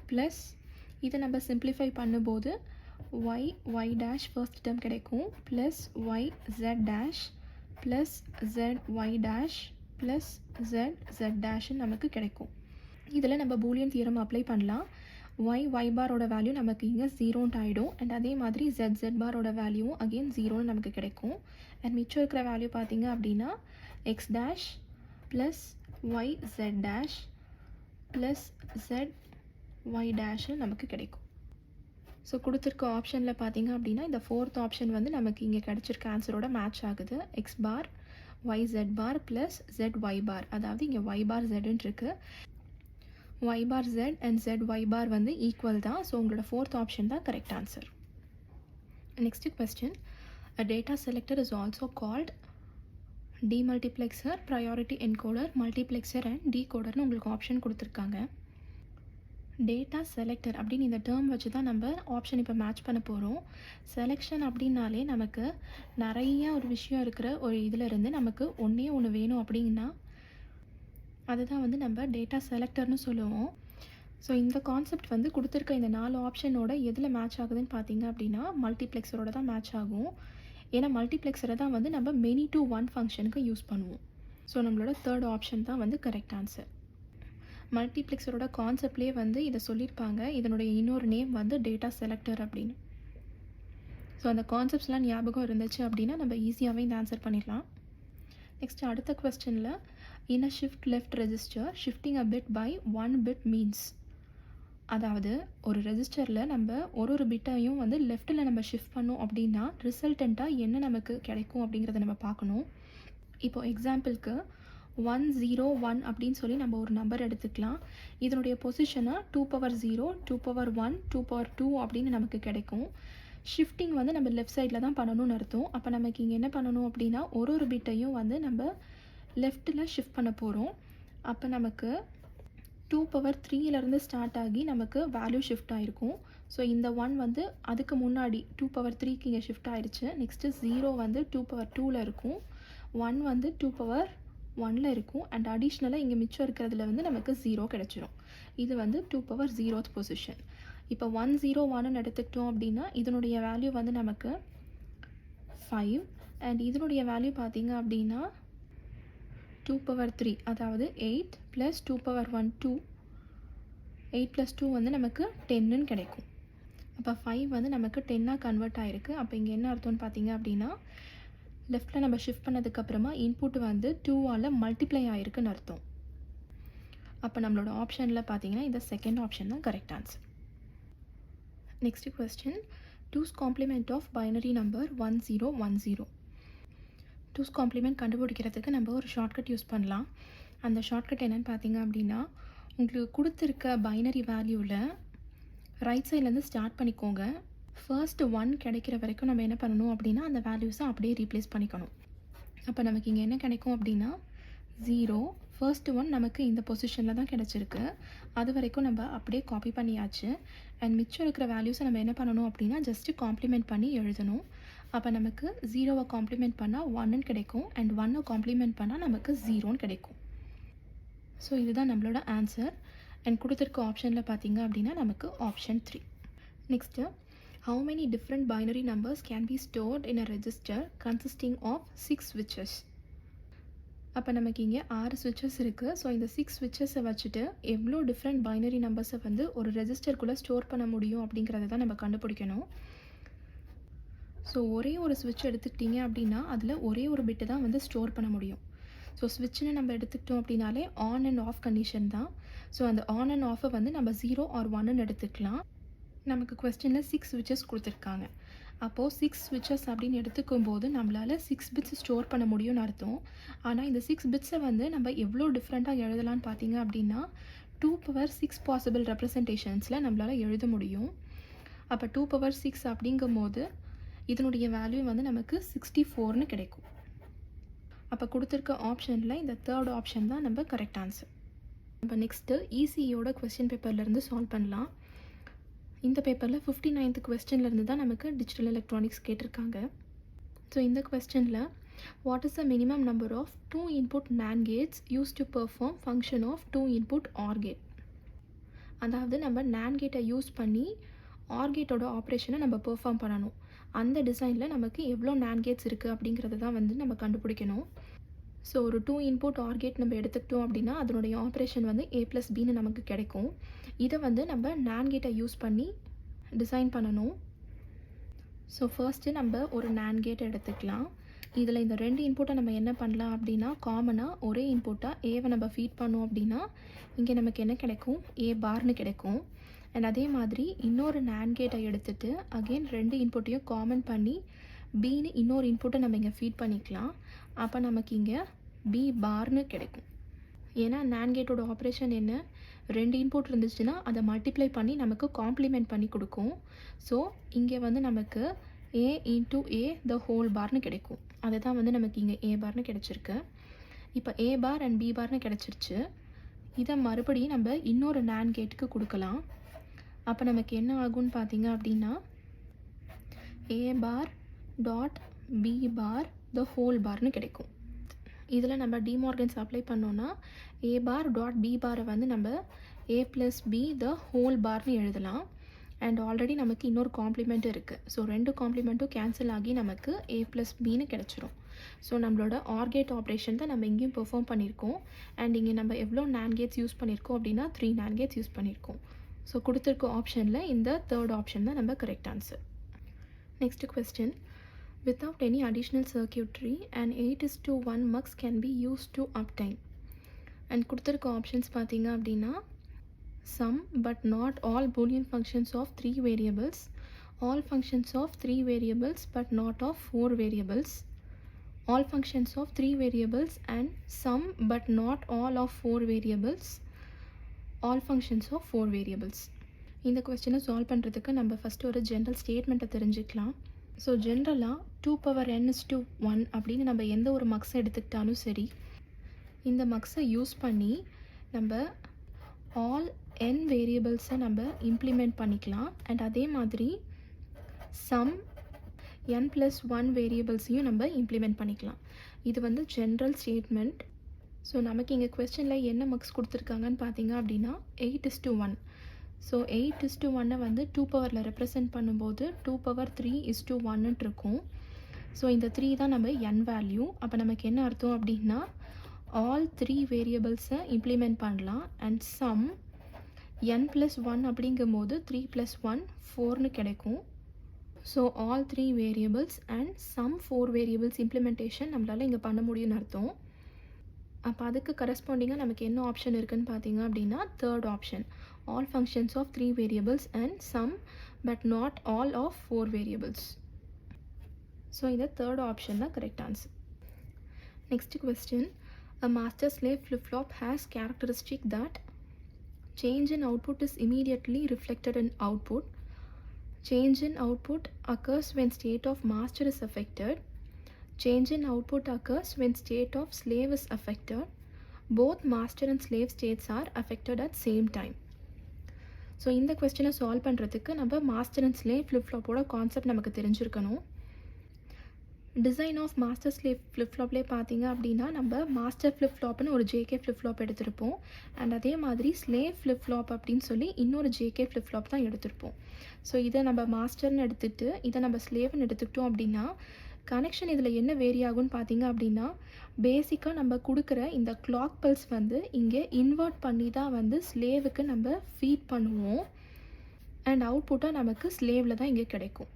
Speaker 1: ப்ளஸ் இதை நம்ம சிம்பிளிஃபை பண்ணும்போது ஒய் டேஷ் ஃபர்ஸ்ட் டேர்ம் கிடைக்கும். Plus Y Z dash plus Z Y dash plus Z டேஷ்னு நமக்கு கிடைக்கும். இதில் நம்ம பூலியன் தியரம் அப்ளை பண்ணலாம். ஒய் பாரோட வேல்யூ நமக்கு இங்கே 0ன்ட்டு ஆகிடும். அண்ட் அதே மாதிரி ஜெட் பாரோட வேல்யூவும் அகெயின் 0ன்னு நமக்கு கிடைக்கும். அண்ட் மிச்சம் இருக்கிற வேல்யூ பார்த்திங்க அப்படின்னா X dash plus Y Z dash plus Z Y டேஷ்னு நமக்கு கிடைக்கும். ஸோ கொடுத்துருக்க ஆப்ஷனில் பார்த்திங்க அப்படின்னா இந்த 4th ஆப்ஷன் வந்து நமக்கு இங்கே கிடச்சிருக்க ஆன்சரோட மேட்ச் ஆகுது. X bar Y Z bar plus Z Y bar, அதாவது இங்கே ஒய் பார் ஜெட்ன்னு இருக்குது. y bar z and z y bar வந்து ஈக்குவல் தான். ஸோ உங்களோட 4th ஆப்ஷன் தான் correct answer. Next question, a data selector is also called demultiplexer, priority encoder, multiplexer and decoderனு உங்களுக்கு option கொடுத்துருக்காங்க. Data selector அப்படின்னு இந்த டேர்ம் வச்சு தான் நம்ம ஆப்ஷன் இப்போ மேட்ச் பண்ண போகிறோம். செலெக்ஷன் அப்படின்னாலே நமக்கு நிறைய ஒரு விஷயம் இருக்கிற ஒரு இதில் இருந்து நமக்கு ஒன்று வேணும் அப்படின்னா அதுதான் வந்து நம்ம டேட்டா செலக்டர்னு சொல்லுவோம். ஸோ இந்த கான்செப்ட் வந்து கொடுத்துருக்க இந்த 4 ஆப்ஷனோட எதில் மேட்ச் ஆகுதுன்னு பார்த்தீங்க அப்படின்னா மல்டிப்ளெக்ஸரோட தான் மேட்ச் ஆகும். ஏன்னா மல்டிப்ளெக்ஸரை தான் வந்து நம்ம மெனி டு ஒன் ஃபங்க்ஷனுக்கு யூஸ் பண்ணுவோம். ஸோ நம்மளோட 3rd ஆப்ஷன் தான் வந்து கரெக்ட் ஆன்சர். மல்டிப்ளெக்ஸரோட கான்செப்ட்லேயே வந்து இதை சொல்லியிருப்பாங்க. இதனுடைய இன்னொரு நேம் வந்து டேட்டா செலக்டர் அப்படின்னு. ஸோ அந்த கான்செப்ட்ஸ்லாம் ஞாபகம் இருந்துச்சு அப்படின்னா நம்ம ஈஸியாகவே இந்த ஆன்சர் பண்ணிடலாம். நெக்ஸ்ட் அடுத்த கொஸ்டினில், in a shift left register shifting a bit by 1 bit means, அதாவது ஒரு ரெஜிஸ்டரில் நம்ம ஒரு பிட்டையும் வந்து லெஃப்ட்டில் நம்ம ஷிஃப்ட் பண்ணோம் அப்படின்னா ரிசல்டண்ட்டாக என்ன நமக்கு கிடைக்கும் அப்படிங்கிறத நம்ம பார்க்கணும். இப்போது எக்ஸாம்பிளுக்கு 101 அப்படின்னு சொல்லி நம்ம ஒரு நம்பர் எடுத்துக்கலாம். இதனுடைய பொசிஷனை 2^0, 2^1, 2^2 அப்படின்னு நமக்கு கிடைக்கும். ஷிஃப்டிங் வந்து நம்ம லெஃப்ட் சைடில் தான் பண்ணணும்னு அர்த்தம். அப்போ நமக்கு இங்கே என்ன பண்ணணும் அப்படின்னா ஒரு பிட்டையும் வந்து நம்ம லெஃப்ட்டில் ஷிஃப்ட் பண்ண போகிறோம். அப்போ நமக்கு 2^3லேருந்து ஸ்டார்ட் ஆகி நமக்கு வேல்யூ ஷிஃப்ட் ஆகிருக்கும். ஸோ இந்த 1 வந்து அதுக்கு முன்னாடி 2^3க்கு இங்கே ஷிஃப்ட் ஆகிடுச்சு. நெக்ஸ்ட்டு 0 வந்து 2^2ல் இருக்கும், 1 வந்து 2^1ல் இருக்கும். அண்ட் அடிஷ்னலாக இங்கே மிச்சம் இருக்கிறதுல வந்து நமக்கு 0 கிடச்சிரும். இது வந்து 2^0th பொசிஷன். இப்போ 101ன்னு எடுத்துக்கிட்டோம் அப்படின்னா இதனுடைய வேல்யூ வந்து நமக்கு 5. அண்ட் இதனுடைய வேல்யூ பார்த்திங்க அப்படின்னா 2^3, அதாவது 8 + 2^1 2, 8 + 2 வந்து நமக்கு 10ன்னு கிடைக்கும். அப்போ 5 வந்து நமக்கு 10ஆக கன்வெர்ட் ஆகிருக்கு. அப்போ இங்கே என்ன அர்த்தம்னு பார்த்தீங்க அப்படின்னா லெஃப்ட்டில் நம்ம ஷிஃப்ட் பண்ணதுக்கப்புறமா இன்புட் வந்து 2ஆல் மல்டிப்ளை ஆகிருக்குன்னு அர்த்தம். அப்போ நம்மளோட ஆப்ஷனில் பார்த்தீங்கன்னா இந்த 2nd ஆப்ஷன் தான் correct answer. Next question, 2's complement of binary number 1010. 2's complement கண்டுபிடிக்கிறதுக்கு நம்ம ஒரு ஷார்ட்கட் யூஸ் பண்ணலாம். அந்த ஷார்ட்கட் என்னென்னு பார்த்தீங்க அப்படின்னா உங்களுக்கு கொடுத்துருக்க பைனரி வேல்யூவில் ரைட் சைட்லேருந்து ஸ்டார்ட் பண்ணிக்கோங்க. ஃபர்ஸ்ட் 1 கிடைக்கிற வரைக்கும் நம்ம என்ன பண்ணணும் அப்படின்னா அந்த வேல்யூஸை அப்படியே ரீப்ளேஸ் பண்ணிக்கணும். அப்போ நமக்கு இங்கே என்ன கிடைக்கும் அப்படின்னா 0, ஃபர்ஸ்ட் 1 நமக்கு இந்த பொசிஷனில் தான் கிடச்சிருக்கு. அது வரைக்கும் நம்ம அப்படியே காப்பி பண்ணியாச்சு. அண்ட் மிச்சம் இருக்கிற வேல்யூஸை நம்ம என்ன பண்ணணும் அப்படின்னா ஜஸ்ட்டு காம்ப்ளிமெண்ட் பண்ணி எழுதணும். அப்போ நமக்கு 0வை காம்ப்ளிமெண்ட் பண்ணால் 1ன்னு கிடைக்கும். அண்ட் 1னை காம்ப்ளிமெண்ட் பண்ணால் நமக்கு 0ன்னு கிடைக்கும். ஸோ இதுதான் நம்மளோட ஆன்சர். அண்ட் கொடுத்துருக்க ஆப்ஷனில் பார்த்தீங்க அப்படின்னா நமக்கு option 3. Next, How many different binary numbers can be stored in a register consisting of 6 switches? அப்போ நமக்கு இங்கே 6 switches இருக்குது. ஸோ இந்த 6 switches வச்சுட்டு எவ்வளோ டிஃப்ரெண்ட் பைனரி நம்பர்ஸை வந்து ஒரு ரெஜிஸ்டருக்குள்ளே ஸ்டோர் பண்ண முடியும் அப்படிங்கிறத தான் நம்ம கண்டுபிடிக்கணும். ஸோ ஒரே ஒரு ஸ்விட்ச் எடுத்துக்கிட்டிங்க அப்படின்னா அதில் ஒரே ஒரு பிட்டு தான் வந்து ஸ்டோர் பண்ண முடியும். ஸோ ஸ்விட்ச்னு நம்ம எடுத்துக்கிட்டோம் அப்படின்னாலே ஆன் அண்ட் ஆஃப் கண்டிஷன் தான். ஸோ அந்த ஆன் அண்ட் ஆஃபை வந்து நம்ம 0 or 1ன்னு எடுத்துக்கலாம். நமக்கு கொஸ்டினில் 6 ஸ்விட்சஸ் கொடுத்துருக்காங்க. அப்போது 6 ஸ்விட்சஸ் அப்படின்னு எடுத்துக்கும் போது நம்மளால் 6 பிட்ஸ் ஸ்டோர் பண்ண முடியும்னு அர்த்தம். ஆனால் இந்த 6 பிட்ஸை வந்து நம்ம எவ்வளோ டிஃப்ரெண்ட்டாக எழுதலான்னு பார்த்தீங்க அப்படின்னா 2^6 பாசிபிள் ரெப்ரசன்டேஷன்ஸில் நம்மளால் எழுத முடியும். அப்போ 2^6 அப்படிங்கும்போது இதனுடைய வேல்யூ வந்து நமக்கு 64ன்னு கிடைக்கும். அப்போ கொடுத்துருக்க ஆப்ஷனில் இந்த தேர்ட் ஆப்ஷன் தான் நம்ம கரெக்ட் ஆன்சர். நம்ம நெக்ஸ்ட்டு இசியோட கொஸ்டின் பேப்பர்லேருந்து சால்வ் பண்ணலாம். இந்த பேப்பரில் 59th கொஸ்டின்லேருந்து தான் நமக்கு டிஜிட்டல் எலக்ட்ரானிக்ஸ் கேட்டிருக்காங்க. ஸோ இந்த கொஸ்டினில் what is the minimum number of 2 input NAND gates used to perform function of 2 input OR gate? அதாவது நம்ம NAND கேட்டை யூஸ் பண்ணி OR கேட்டோட ஆப்ரேஷனை நம்ம பெர்ஃபார்ம் பண்ணணும். அந்த டிசைனில் நமக்கு எவ்வளோ NAND கேட்ஸ் இருக்குது அப்படிங்கிறது தான் வந்து நம்ம கண்டுபிடிக்கணும். ஸோ ஒரு 2 input OR கேட் நம்ம எடுத்துக்கிட்டோம் அப்படின்னா அதனுடைய ஆப்ரேஷன் வந்து A+Bன்னு நமக்கு கிடைக்கும். இதை வந்து நம்ம NAND கேட்டை யூஸ் பண்ணி டிசைன் பண்ணணும். ஸோ ஃபர்ஸ்ட்டு நம்ம ஒரு NAND கேட்டை எடுத்துக்கலாம். இதில் இந்த 2 இன்புட்டை நம்ம என்ன பண்ணலாம் அப்படின்னா காமனாக ஒரே இன்புட்டாக ஏவை நம்ம ஃபீட் பண்ணோம் அப்படின்னா இங்கே நமக்கு என்ன கிடைக்கும், A⁻ கிடைக்கும். அண்ட் அதே மாதிரி இன்னொரு NAND கேட்டை எடுத்துகிட்டு அகெயின் 2 இன்புட்டையும் காமன் பண்ணி பின்னு இன்னொரு இன்புட்டை நம்ம இங்கே ஃபீட் பண்ணிக்கலாம். அப்போ நமக்கு இங்கே B⁻ கிடைக்கும். ஏன்னா NAND கேட்டோட ஆப்ரேஷன் என்ன, 2 இன்புட் இருந்துச்சுன்னா அதை மல்டிப்ளை பண்ணி நமக்கு காம்ப்ளிமெண்ட் பண்ணி கொடுக்கும். ஸோ இங்கே வந்து நமக்கு A × A the whole barன்னு கிடைக்கும். அதை தான் வந்து நமக்கு இங்கே A⁻ கிடைச்சிருக்கு. இப்போ A⁻ and B⁻ கிடைச்சிருச்சு. இதை மறுபடியும் நம்ம இன்னொரு NAND கேட்டுக்கு கொடுக்கலாம். அப்போ நமக்கு என்ன ஆகும்னு பார்த்தீங்க அப்படின்னா A⁻.B⁻ the whole barன்னு கிடைக்கும். இதில் நம்ம டிமார்கன்ஸ் அப்ளை பண்ணோன்னா A⁻.B⁻ வந்து நம்ம A+B the whole barன்னு எழுதலாம். அண்ட் ஆல்ரெடி நமக்கு இன்னொரு காம்ப்ளிமெண்ட் இருக்குது. ஸோ 2 காம்ப்ளிமெண்ட்டும் கேன்சல் ஆகி நமக்கு A+Bன்னு கிடச்சிரும். ஸோ நம்மளோட OR கேட் ஆப்ரேஷன் தான் நம்ம இங்கேயும் பெர்ஃபார்ம் பண்ணியிருக்கோம். அண்ட் இங்கே நம்ம எவ்வளோ NAND கேட்ஸ் யூஸ் பண்ணியிருக்கோம் அப்படின்னா 3 NAND கேட்ஸ் யூஸ் பண்ணியிருக்கோம். ஸோ கொடுத்துருக்க ஆப்ஷனில் இந்த தேர்ட் ஆப்ஷன் தான் நம்ம correct answer. Next question, without any additional circuitry an 8:1 mux can be used to obtain. And கொடுத்துருக்க ஆப்ஷன்ஸ் பார்த்தீங்க அப்படின்னா some but not all boolean functions of 3 variables, all functions of 3 variables but not of 4 variables, all functions of 3 variables and some but not all of 4 variables, all functions of 4 variables. இந்த கொஸ்டினை solve பண்ணுறதுக்கு நம்ம first ஒரு general ஸ்டேட்மெண்ட்டை தெரிஞ்சுக்கலாம். So ஜென்ரலாக 2^n/1 அப்படின்னு நம்ம எந்த ஒரு மக்ஸை எடுத்துக்கிட்டாலும் சரி, இந்த மக்ஸை யூஸ் பண்ணி நம்ம ஆல் n வேரியபிள்ஸை நம்ம இம்ப்ளிமெண்ட் பண்ணிக்கலாம். அண்ட் அதே மாதிரி சம் n+1 வேரியபிள்ஸையும் நம்ம இம்ப்ளிமெண்ட் பண்ணிக்கலாம். இது வந்து ஜென்ரல் ஸ்டேட்மெண்ட். ஸோ நமக்கு இங்கே கொஸ்டினில் என்ன மக்ஸ் கொடுத்துருக்காங்கன்னு பார்த்தீங்க அப்படின்னா 8:1. ஸோ 8:1 வந்து 2 பவரில் ரெப்ரசன்ட் பண்ணும்போது 2^3:1 இருக்கும். ஸோ இந்த 3 தான் நம்ம n வேல்யூ. அப்போ நமக்கு என்ன அர்த்தம் அப்படின்னா ஆல் 3 வேரியபிள்ஸை இம்ப்ளிமெண்ட் பண்ணலாம். அண்ட் சம் n+1 அப்படிங்கும்போது 3+1 4ன்னு கிடைக்கும். So all 3 variables and sum 4 variables implementation நம்மளால் இங்கே பண்ண முடியும்னு அர்த்தம். அப்போ அதுக்கு கரஸ்பாண்டிங்காக நமக்கு என்ன ஆப்ஷன் இருக்குதுன்னு பார்த்தீங்க அப்படின்னா third option, all functions of 3 variables and some but not all of 4 variables. So இந்த third option தான் correct answer. Next question, a master slave flip-flop has characteristic that change in output is immediately reflected in output, change in output occurs when state of master is affected, change in output occurs when state of slave is affected, both master and slave states are affected at same time. So இந்த கொஸ்டினை solve பண்ணுறதுக்கு நம்ம master and slave flip ஃப்ளாப்போட concept நமக்கு தெரிஞ்சிருக்கணும். Design of master slave flip ஃப்ளாப்லேயே பார்த்தீங்க அப்படின்னா நம்ம மாஸ்டர் ஃப்ளிப் ஃப்ளாப்னு ஒரு ஜேகே ஃப்ளிப் ஃப்ளாப் எடுத்திருப்போம். அண்ட் அதே மாதிரி ஸ்லேவ் ஃப்ளிப் ஃப்ளாப் அப்படின்னு சொல்லி இன்னொரு ஜேகே ஃப்ளிப் ஃப்ளாப் தான் எடுத்திருப்போம். ஸோ இதை நம்ம மாஸ்டர்னு எடுத்துகிட்டு இதை நம்ம ஸ்லேவ்னு எடுத்துக்கிட்டோம் அப்படின்னா கனெக்ஷன் இதில் என்ன வேரி ஆகும்னு பார்த்தீங்க அப்படின்னா பேசிக்காக நம்ம கொடுக்குற இந்த கிளாக் பல்ஸ் வந்து இங்கே இன்வெர்ட் பண்ணி தான் வந்து ஸ்லேவுக்கு நம்ம ஃபீட் பண்ணுவோம். அண்ட் அவுட்புட்டாக நமக்கு ஸ்லேவில் தான் இங்கே கிடைக்கும்.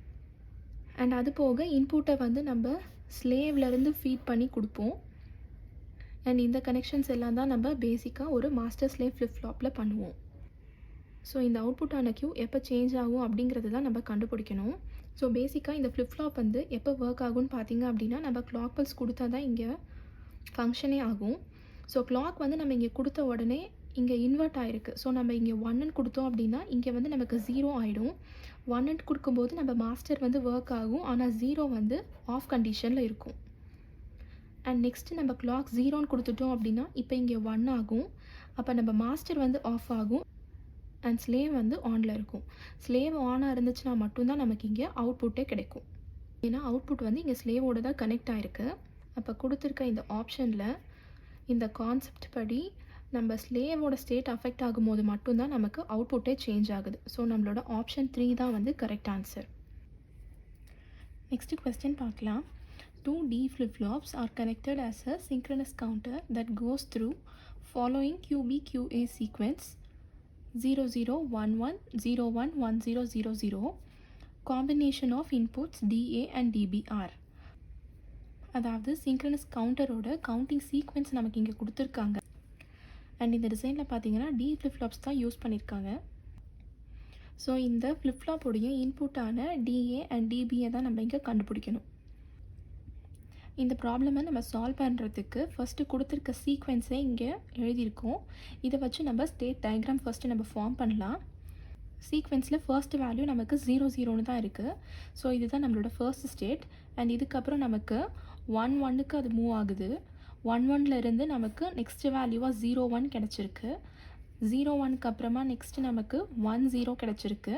Speaker 1: அண்ட் அது போக இன்புட்டை வந்து நம்ம ஸ்லேவ்லேருந்து ஃபீட் பண்ணி கொடுப்போம். அண்ட் இந்த கனெக்ஷன்ஸ் எல்லாம் தான் நம்ம பேசிக்காக ஒரு மாஸ்டர் ஸ்லேவ் ஃப்ளிப் ஃப்ளாப்பில் பண்ணுவோம். ஸோ இந்த அவுட்புட்டான கியூ எப்போ சேஞ்ச் ஆகும் அப்படிங்கிறது தான் நம்ம கண்டுபிடிக்கணும். ஸோ பேசிக்காக இந்த ஃப்ளிப் ஃப்ளாப் வந்து எப்போ ஒர்க் ஆகும்னு பார்த்தீங்க அப்படின்னா நம்ம கிளாக் பல்ஸ் கொடுத்தா தான் இங்கே ஃபங்க்ஷனே ஆகும். ஸோ கிளாக் வந்து நம்ம இங்கே கொடுத்த உடனே இங்கே இன்வெர்ட் ஆகிருக்கு. ஸோ நம்ம இங்கே 1ன்னு கொடுத்தோம் அப்படின்னா இங்கே வந்து நமக்கு 0 ஆகிடும். 1ன்னு கொடுக்கும்போது நம்ம மாஸ்டர் வந்து ஒர்க் ஆகும், ஆனால் 0 வந்து ஆஃப் கண்டிஷனில் இருக்கும். அண்ட் நெக்ஸ்ட்டு நம்ம கிளாக் 0ன்னு கொடுத்துட்டோம் அப்படின்னா இப்போ இங்கே 1 ஆகும். அப்போ நம்ம மாஸ்டர் வந்து ஆஃப் ஆகும் அண்ட் ஸ்லேவ் வந்து ஆனில் இருக்கும். ஸ்லேவ் ஆனாக இருந்துச்சுன்னா மட்டும்தான் நமக்கு இங்கே அவுட்புட்டே கிடைக்கும். ஏன்னா அவுட்புட் வந்து இங்கே ஸ்லேவோடு தான் கனெக்ட் ஆகிருக்கு. அப்போ கொடுத்துருக்க இந்த ஆப்ஷனில் இந்த கான்செப்ட் படி நம்ம ஸ்லேவோட ஸ்டேட் அஃபெக்ட் ஆகும்போது மட்டும்தான் நமக்கு அவுட்புட்டே சேஞ்ச் ஆகுது. ஸோ நம்மளோட ஆப்ஷன் 3 தான் வந்து கரெக்ட் ஆன்சர். நெக்ஸ்ட் கொஸ்டின் பார்க்கலாம். 2 D flip-flops are connected as a synchronous counter that goes through following QB/QA sequence 0011 01 1000 combination of inputs DA and DBR. அதாவது சிங்க்ரனஸ் கவுண்டரோட கவுண்டிங் சீக்வென்ஸ் நமக்கு இங்கே கொடுத்துருக்காங்க. அண்ட் இந்த டிசைனில் பார்த்தீங்கன்னா D ஃப்ளிப்ஃப்ளாப்ஸ் தான் யூஸ் பண்ணியிருக்காங்க. ஸோ இந்த ஃப்ளிப்ஃப்ளாப்போடைய இன்புட்டான DA அண்ட் DBயை தான் நம்ம இங்கே கண்டுபிடிக்கணும். இந்த ப்ராப்ளமை நம்ம சால்வ் பண்ணுறதுக்கு ஃபஸ்ட்டு கொடுத்துருக்க சீக்வென்ஸை இங்கே எழுதியிருக்கோம். இதை வச்சு நம்ம ஸ்டேட் டயக்ராம் ஃபஸ்ட்டு நம்ம ஃபார்ம் பண்ணலாம். சீக்வென்ஸில் ஃபர்ஸ்ட் வேல்யூ நமக்கு 00ன்னு தான் இருக்குது. ஸோ இதுதான் நம்மளோட ஃபர்ஸ்ட் ஸ்டேட். அண்ட் இதுக்கப்புறம் நமக்கு 11க்கு அது மூவ் ஆகுது. 11லேருந்து நமக்கு நெக்ஸ்ட் வேல்யூவாக 01 கிடச்சிருக்கு. 01க்கு அப்புறமா நெக்ஸ்ட்டு நமக்கு 10 கிடச்சிருக்கு.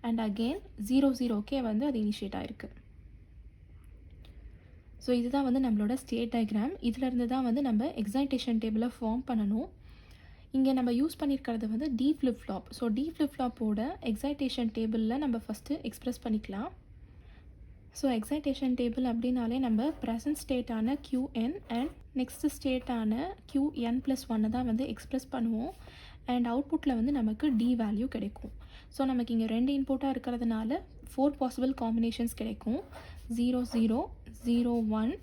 Speaker 1: அண்ட் அகெயின் 00க்கே வந்து அது இனிஷியேட் ஆகிருக்கு. ஸோ இதுதான் வந்து நம்மளோட ஸ்டேட் டயக்ராம். இதிலேருந்து தான் வந்து நம்ம எக்ஸைட்டேஷன் டேபிளை ஃபார்ம் பண்ணணும். இங்கே நம்ம யூஸ் பண்ணியிருக்கிறது வந்து D ஃப்ளிப்-ஃப்ளாப். ஸோ D ஃப்ளிப்-ஃப்ளாப்போட எக்ஸைட்டேஷன் டேபிளில் நம்ம ஃபஸ்ட்டு எக்ஸ்ப்ரெஸ் பண்ணிக்கலாம். ஸோ எக்ஸைட்டேஷன் டேபிள் அப்படின்னாலே நம்ம ப்ரெசன்ட் ஸ்டேட்டான QN அண்ட் நெக்ஸ்ட் ஸ்டேட்டான QN+1 தான் வந்து எக்ஸ்ப்ரெஸ் பண்ணுவோம். அண்ட் அவுட்புட்டில் வந்து நமக்கு D வேல்யூ கிடைக்கும். ஸோ நமக்கு இங்கே 2 இன்புட்டாக இருக்கிறதுனால 4 பாசிபிள் காம்பினேஷன்ஸ் கிடைக்கும். 00 01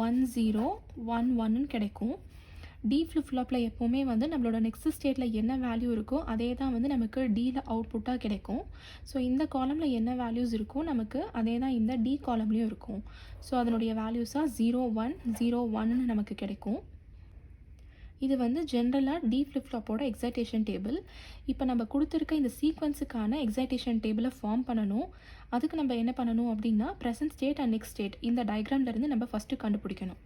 Speaker 1: 10 11ன்னு கிடைக்கும். D ஃப்ளிப்-ஃப்ளாப்பில் எப்போவுமே வந்து நம்மளோட நெக்ஸ்ட் ஸ்டேட்டில் என்ன வேல்யூ இருக்கோ அதே தான் வந்து நமக்கு Dயில் அவுட்புட்டாக கிடைக்கும். ஸோ இந்த காலமில் என்ன வேல்யூஸ் இருக்கோ நமக்கு அதே தான் இந்த D காலம்லேயும் இருக்கும். ஸோ அதனுடைய வேல்யூஸாக 01 01ன்னு நமக்கு கிடைக்கும். இது வந்து ஜென்ரலாக D ஃப்ளிப்-ஃப்ளாப்போட எக்ஸைட்டேஷன் டேபிள். இப்போ நம்ம கொடுத்துருக்க இந்த சீக்வன்ஸுக்கான எக்ஸைட்டேஷன் டேபிளை ஃபார்ம் பண்ணணும். அதுக்கு நம்ம என்ன பண்ணணும் அப்படின்னா present state and next state இந்த டயக்ராம்லேருந்து நம்ம ஃபஸ்ட்டு கண்டுபிடிக்கணும்.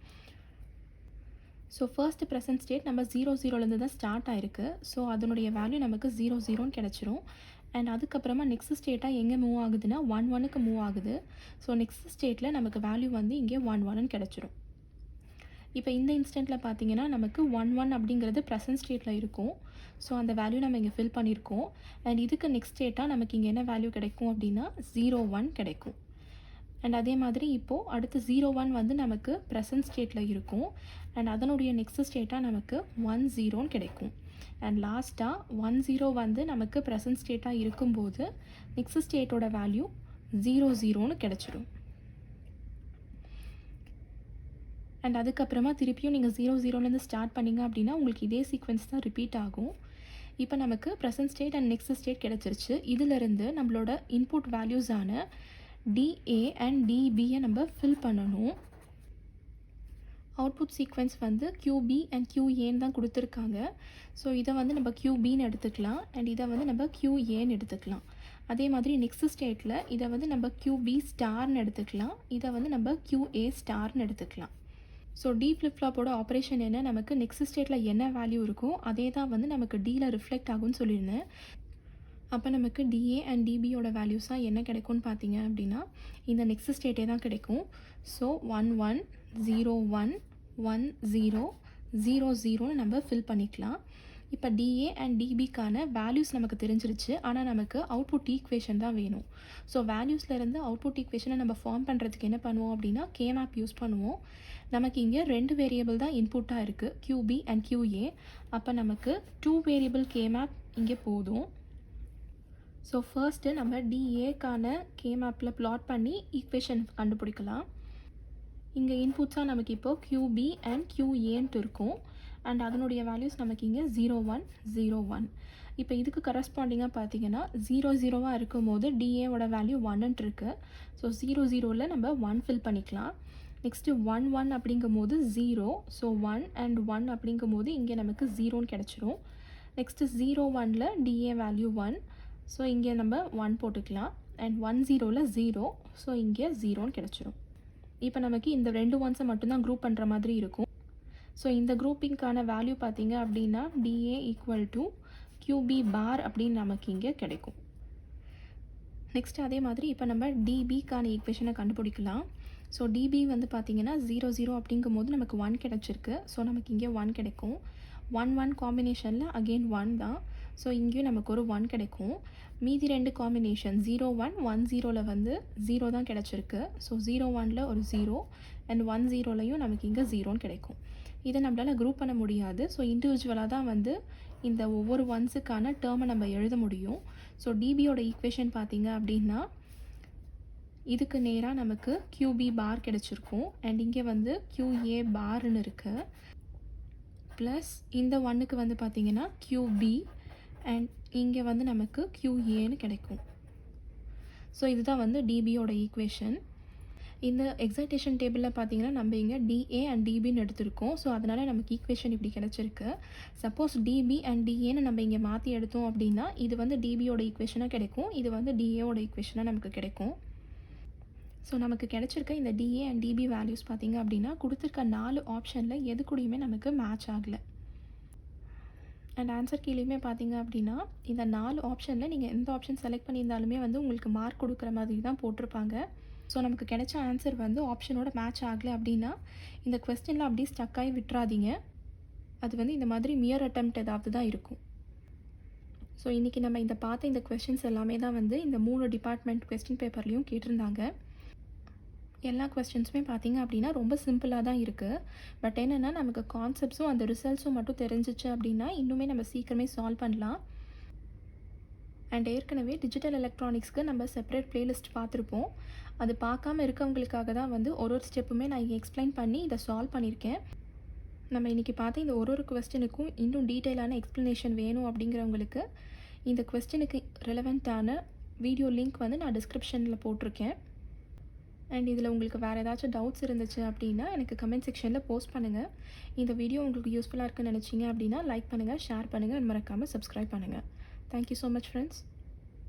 Speaker 1: ஸோ ஃபர்ஸ்ட் ப்ரெசன்ட் ஸ்டேட் நம்ம 00லேருந்து தான் ஸ்டார்ட் ஆகிருக்கு. ஸோ அதனுடைய வேல்யூ நமக்கு 00ன்னு கிடச்சிரும். அண்ட் அதுக்கப்புறமா நெக்ஸ்ட் ஸ்டேட்டாக எங்கே மூவ் ஆகுதுன்னா 11க்கு மூவ் ஆகுது. ஸோ நெக்ஸ்ட் ஸ்டேட்டில் நமக்கு வேல்யூ வந்து இங்கே 11ன்னு கிடச்சிரும். இப்போ இந்த இன்ஸ்டன்ட்டில் பார்த்தீங்கன்னா நமக்கு 11 அப்படிங்கிறது ப்ரெசன்ட் ஸ்டேட்டில் இருக்கும். ஸோ அந்த வேல்யூ நம்ம இங்கே ஃபில் பண்ணியிருக்கோம். அண்ட் இதுக்கு நெக்ஸ்ட் ஸ்டேட்டாக நமக்கு இங்கே என்ன வேல்யூ கிடைக்கும் அப்படின்னா 01 கிடைக்கும். அண்ட் அதே மாதிரி இப்போது அடுத்து 01 வந்து நமக்கு ப்ரெசன்ட் ஸ்டேட்டில் இருக்கும். அண்ட் அதனுடைய நெக்ஸ்ட் ஸ்டேட்டாக நமக்கு 10ன்னு கிடைக்கும். அண்ட் லாஸ்ட்டாக 10 வந்து நமக்கு ப்ரெசன்ட் ஸ்டேட்டாக இருக்கும்போது நெக்ஸ்ட் ஸ்டேட்டோட வேல்யூ 00ன்னு கிடச்சிரும். அண்ட் அதுக்கப்புறமா திருப்பியும் நீங்கள் 00லேருந்து ஸ்டார்ட் பண்ணிங்க அப்படின்னா உங்களுக்கு இதே சீக்வென்ஸ் தான் ரிப்பீட் ஆகும். இப்போ நமக்கு present state and next state கிடச்சிருச்சு. இதிலிருந்து நம்மளோட இன்புட் வேல்யூஸான DA அண்ட் DBயை நம்ம ஃபில் பண்ணணும். அவுட்புட் சீக்வென்ஸ் வந்து QB அண்ட் QAன்னு தான் கொடுத்துருக்காங்க. ஸோ இதை வந்து நம்ம QBன்னு எடுத்துக்கலாம். அண்ட் இதை வந்து நம்ம QAன்னு எடுத்துக்கலாம். அதே மாதிரி நெக்ஸ்ட் ஸ்டேட்டில் இதை வந்து நம்ம QB ஸ்டார்னு எடுத்துக்கலாம். இதை வந்து நம்ம QA ஸ்டார்னு எடுத்துக்கலாம். ஸோ D ஃப்ளிப்-ஃப்ளாப்போட ஆப்ரேஷன் என்ன, நமக்கு நெக்ஸ்ட் ஸ்டேட்டில் என்ன வேல்யூ இருக்கோ அதே தான் வந்து நமக்கு Dயில் ரிஃப்ளெக்ட் ஆகும்னு சொல்லியிருந்தேன். அப்போ நமக்கு டிஏ அண்ட் டிபியோட வேல்யூஸாக என்ன கிடைக்கும்னு பார்த்தீங்க அப்படின்னா இந்த நெக்ஸ்ட் ஸ்டேட்டே தான் கிடைக்கும். ஸோ 1 1 0 1 1 0 0 0ன்னு நம்ம ஃபில் பண்ணிக்கலாம். இப்போ டிஏ அண்ட் டிபிக்கான வேல்யூஸ் நமக்கு தெரிஞ்சிருச்சு. ஆனால் நமக்கு அவுட்புட் ஈக்குவேஷன் தான் வேணும். ஸோ வேல்யூஸ்லேருந்து அவுட்புட் ஈக்குவேஷனை நம்ம ஃபார்ம் பண்ணுறதுக்கு என்ன பண்ணுவோம் அப்படின்னா கேமேப் யூஸ் பண்ணுவோம். நமக்கு இங்கே 2 வேரியபிள் தான் இன்புட்டாக இருக்குது, QB அண்ட் QA. அப்போ நமக்கு 2 வேரியபிள் கேமேப் இங்கே போதும். ஸோ ஃபர்ஸ்ட்டு நம்ம டிஏக்கான கேமேப்பில் ப்ளாட் பண்ணி ஈக்குவேஷன் கண்டுபிடிக்கலாம். இங்கே இன்புட்ஸாக நமக்கு இப்போது QB அண்ட் QAன்ட்டு இருக்கும். அண்ட் அதனுடைய வேல்யூஸ் நமக்கு இங்கே 0 1 0 1. இப்போ இதுக்கு கரஸ்பாண்டிங்காக பார்த்தீங்கன்னா 0 0வாக இருக்கும் போது டிஏவோட வேல்யூ 1ன்ட்டு இருக்குது. ஸோ 0 0ல் நம்ம 1 ஃபில் பண்ணிக்கலாம். நெக்ஸ்ட்டு 1 1 அப்படிங்கும் போது 0. ஸோ 1 அண்ட் 1 அப்படிங்கும் போது இங்கே நமக்கு 0ன்னு கிடச்சிரும். நெக்ஸ்ட்டு 0 1ல் டிஏ வேல்யூ 1. ஸோ இங்கே நம்ம 1 போட்டுக்கலாம். அண்ட் 1 0ல் 0. ஸோ இங்கே 0ன்னு கிடச்சிரும். இப்போ நமக்கு இந்த 2 1ஸை மட்டும்தான் குரூப் பண்ணுற மாதிரி இருக்கும். ஸோ இந்த குரூப்பிங்க்கான வேல்யூ பார்த்தீங்க அப்படின்னா டிஏ ஈக்குவல் டு QB பார் அப்படின்னு நமக்கு இங்கே கிடைக்கும். நெக்ஸ்ட் அதே மாதிரி இப்போ நம்ம டிபிக்கான ஈக்குவேஷனை கண்டுபிடிக்கலாம். ஸோ டிபி வந்து பார்த்திங்கன்னா 0 0 அப்படிங்கும் போது நமக்கு 1 கிடச்சிருக்கு. ஸோ நமக்கு இங்கே 1 கிடைக்கும். 1 1 காம்பினேஷனில் அகெயின் 1 தான். ஸோ இங்கேயும் நமக்கு ஒரு 1 கிடைக்கும். மீதி 2 காம்பினேஷன் 0 1 1 0ல் வந்து 0 தான் கிடச்சிருக்கு. ஸோ 0 1ல் ஒரு 0 அண்ட் 1 0லையும் நமக்கு இங்கே 0ன்னு கிடைக்கும். இதை நம்மளால் குரூப் பண்ண முடியாது. ஸோ இண்டிவிஜுவலாக தான் வந்து இந்த ஒவ்வொரு ஒன்ஸுக்கான டேர்மை நம்ம எழுத முடியும். ஸோ டிபியோட ஈக்குவேஷன் பார்த்தீங்க அப்படின்னா இதுக்கு நேராக நமக்கு QB பார் கிடச்சிருக்கும். அண்ட் இங்கே வந்து QA பார்னு இருக்குது. ப்ளஸ் இந்த 1க்கு வந்து பார்த்திங்கன்னா QB அண்ட் இங்கே வந்து நமக்கு QAன்னு கிடைக்கும். ஸோ இதுதான் வந்து டிபியோட ஈக்குவேஷன். இந்த எக்ஸைட்டேஷன் டேபிளில் பார்த்தீங்கன்னா நம்ம இங்கே டிஏ அண்ட் டிபின்னு எடுத்திருக்கோம். ஸோ அதனால் நமக்கு ஈக்குவேஷன் இப்படி கிடச்சிருக்கு. சப்போஸ் டிபி அண்ட் டிஏன்னு நம்ம இங்கே மாற்றி எடுத்தோம் அப்படின்னா இது வந்து டிபியோட ஈக்குவேஷனாக கிடைக்கும், இது வந்து டிஏவோட ஈக்குவேஷனாக நமக்கு கிடைக்கும். ஸோ நமக்கு கிடச்சிருக்க இந்த டிஏ அண்ட் டிபி வேல்யூஸ் பார்த்திங்க அப்படின்னா கொடுத்துருக்க 4 ஆப்ஷனில் எது கூடயுமே நமக்கு மேட்ச் ஆகலை. அண்ட் ஆன்சர் கீழேயுமே பார்த்தீங்க அப்படின்னா இந்த 4 ஆப்ஷனில் நீங்கள் எந்த ஆப்ஷன் செலக்ட் பண்ணியிருந்தாலுமே வந்து உங்களுக்கு மார்க் கொடுக்குற மாதிரி தான் போட்டிருப்பாங்க. ஸோ நமக்கு கிடைச்ச ஆன்சர் வந்து ஆப்ஷனோட மேட்ச் ஆகலை அப்படின்னா இந்த கொஸ்டினில் அப்படியே ஸ்டக்காகி விட்டுறாதீங்க. அது வந்து இந்த மாதிரி மியர் அட்டெம்ப்ட் ஏதாவது தான் இருக்கும். ஸோ இன்றைக்கி நம்ம இந்த பார்த்த இந்த கொஸ்டின்ஸ் எல்லாமே தான் வந்து இந்த 3 டிபார்ட்மெண்ட் கொஸ்டின் பேப்பர்லேயும் கேட்டிருந்தாங்க. எல்லா கொஸ்டின்ஸுமே பார்த்திங்க அப்படின்னா ரொம்ப சிம்பிளாக தான் இருக்குது. பட் என்னென்னா நமக்கு கான்செப்ட்ஸும் அந்த ரிசல்ட்ஸும் மட்டும் தெரிஞ்சிச்சு அப்படின்னா இன்னுமே நம்ம சீக்கிரமே சால்வ் பண்ணலாம். அண்ட் ஏற்கனவே டிஜிட்டல் எலக்ட்ரானிக்ஸ்க்கு நம்ம செப்பரேட் ப்ளேலிஸ்ட் பார்த்துருப்போம். அது பார்க்காம இருக்கவங்களுக்காக தான் வந்து ஒரு ஸ்டெப்புமே நான் இங்கே எக்ஸ்பிளைன் பண்ணி இதை சால்வ் பண்ணியிருக்கேன். நம்ம இன்றைக்கி பார்த்த இந்த ஒரு கொஸ்டினுக்கும் இன்னும் டீட்டெயிலான எக்ஸ்ப்ளனேஷன் வேணும் அப்படிங்கிறவங்களுக்கு இந்த கொஸ்டினுக்கு ரெலவெண்ட்டான வீடியோ லிங்க் வந்து நான் டிஸ்கிரிப்ஷனில் போட்டிருக்கேன். அண்ட் இதில் உங்களுக்கு வேறு ஏதாச்சும் டவுட்ஸ் இருந்துச்சு அப்படின்னா எனக்கு கமெண்ட் செக்ஷனில் போஸ்ட் பண்ணுங்கள். இந்த வீடியோ உங்களுக்கு யூஸ்ஃபுல்லாக இருக்குன்னு நினச்சிங்க அப்படின்னா லைக் பண்ணுங்கள், ஷேர் பண்ணுங்கள், மறக்காமல் சப்ஸ்கிரைப் பண்ணுங்கள். Thank you so much, friends.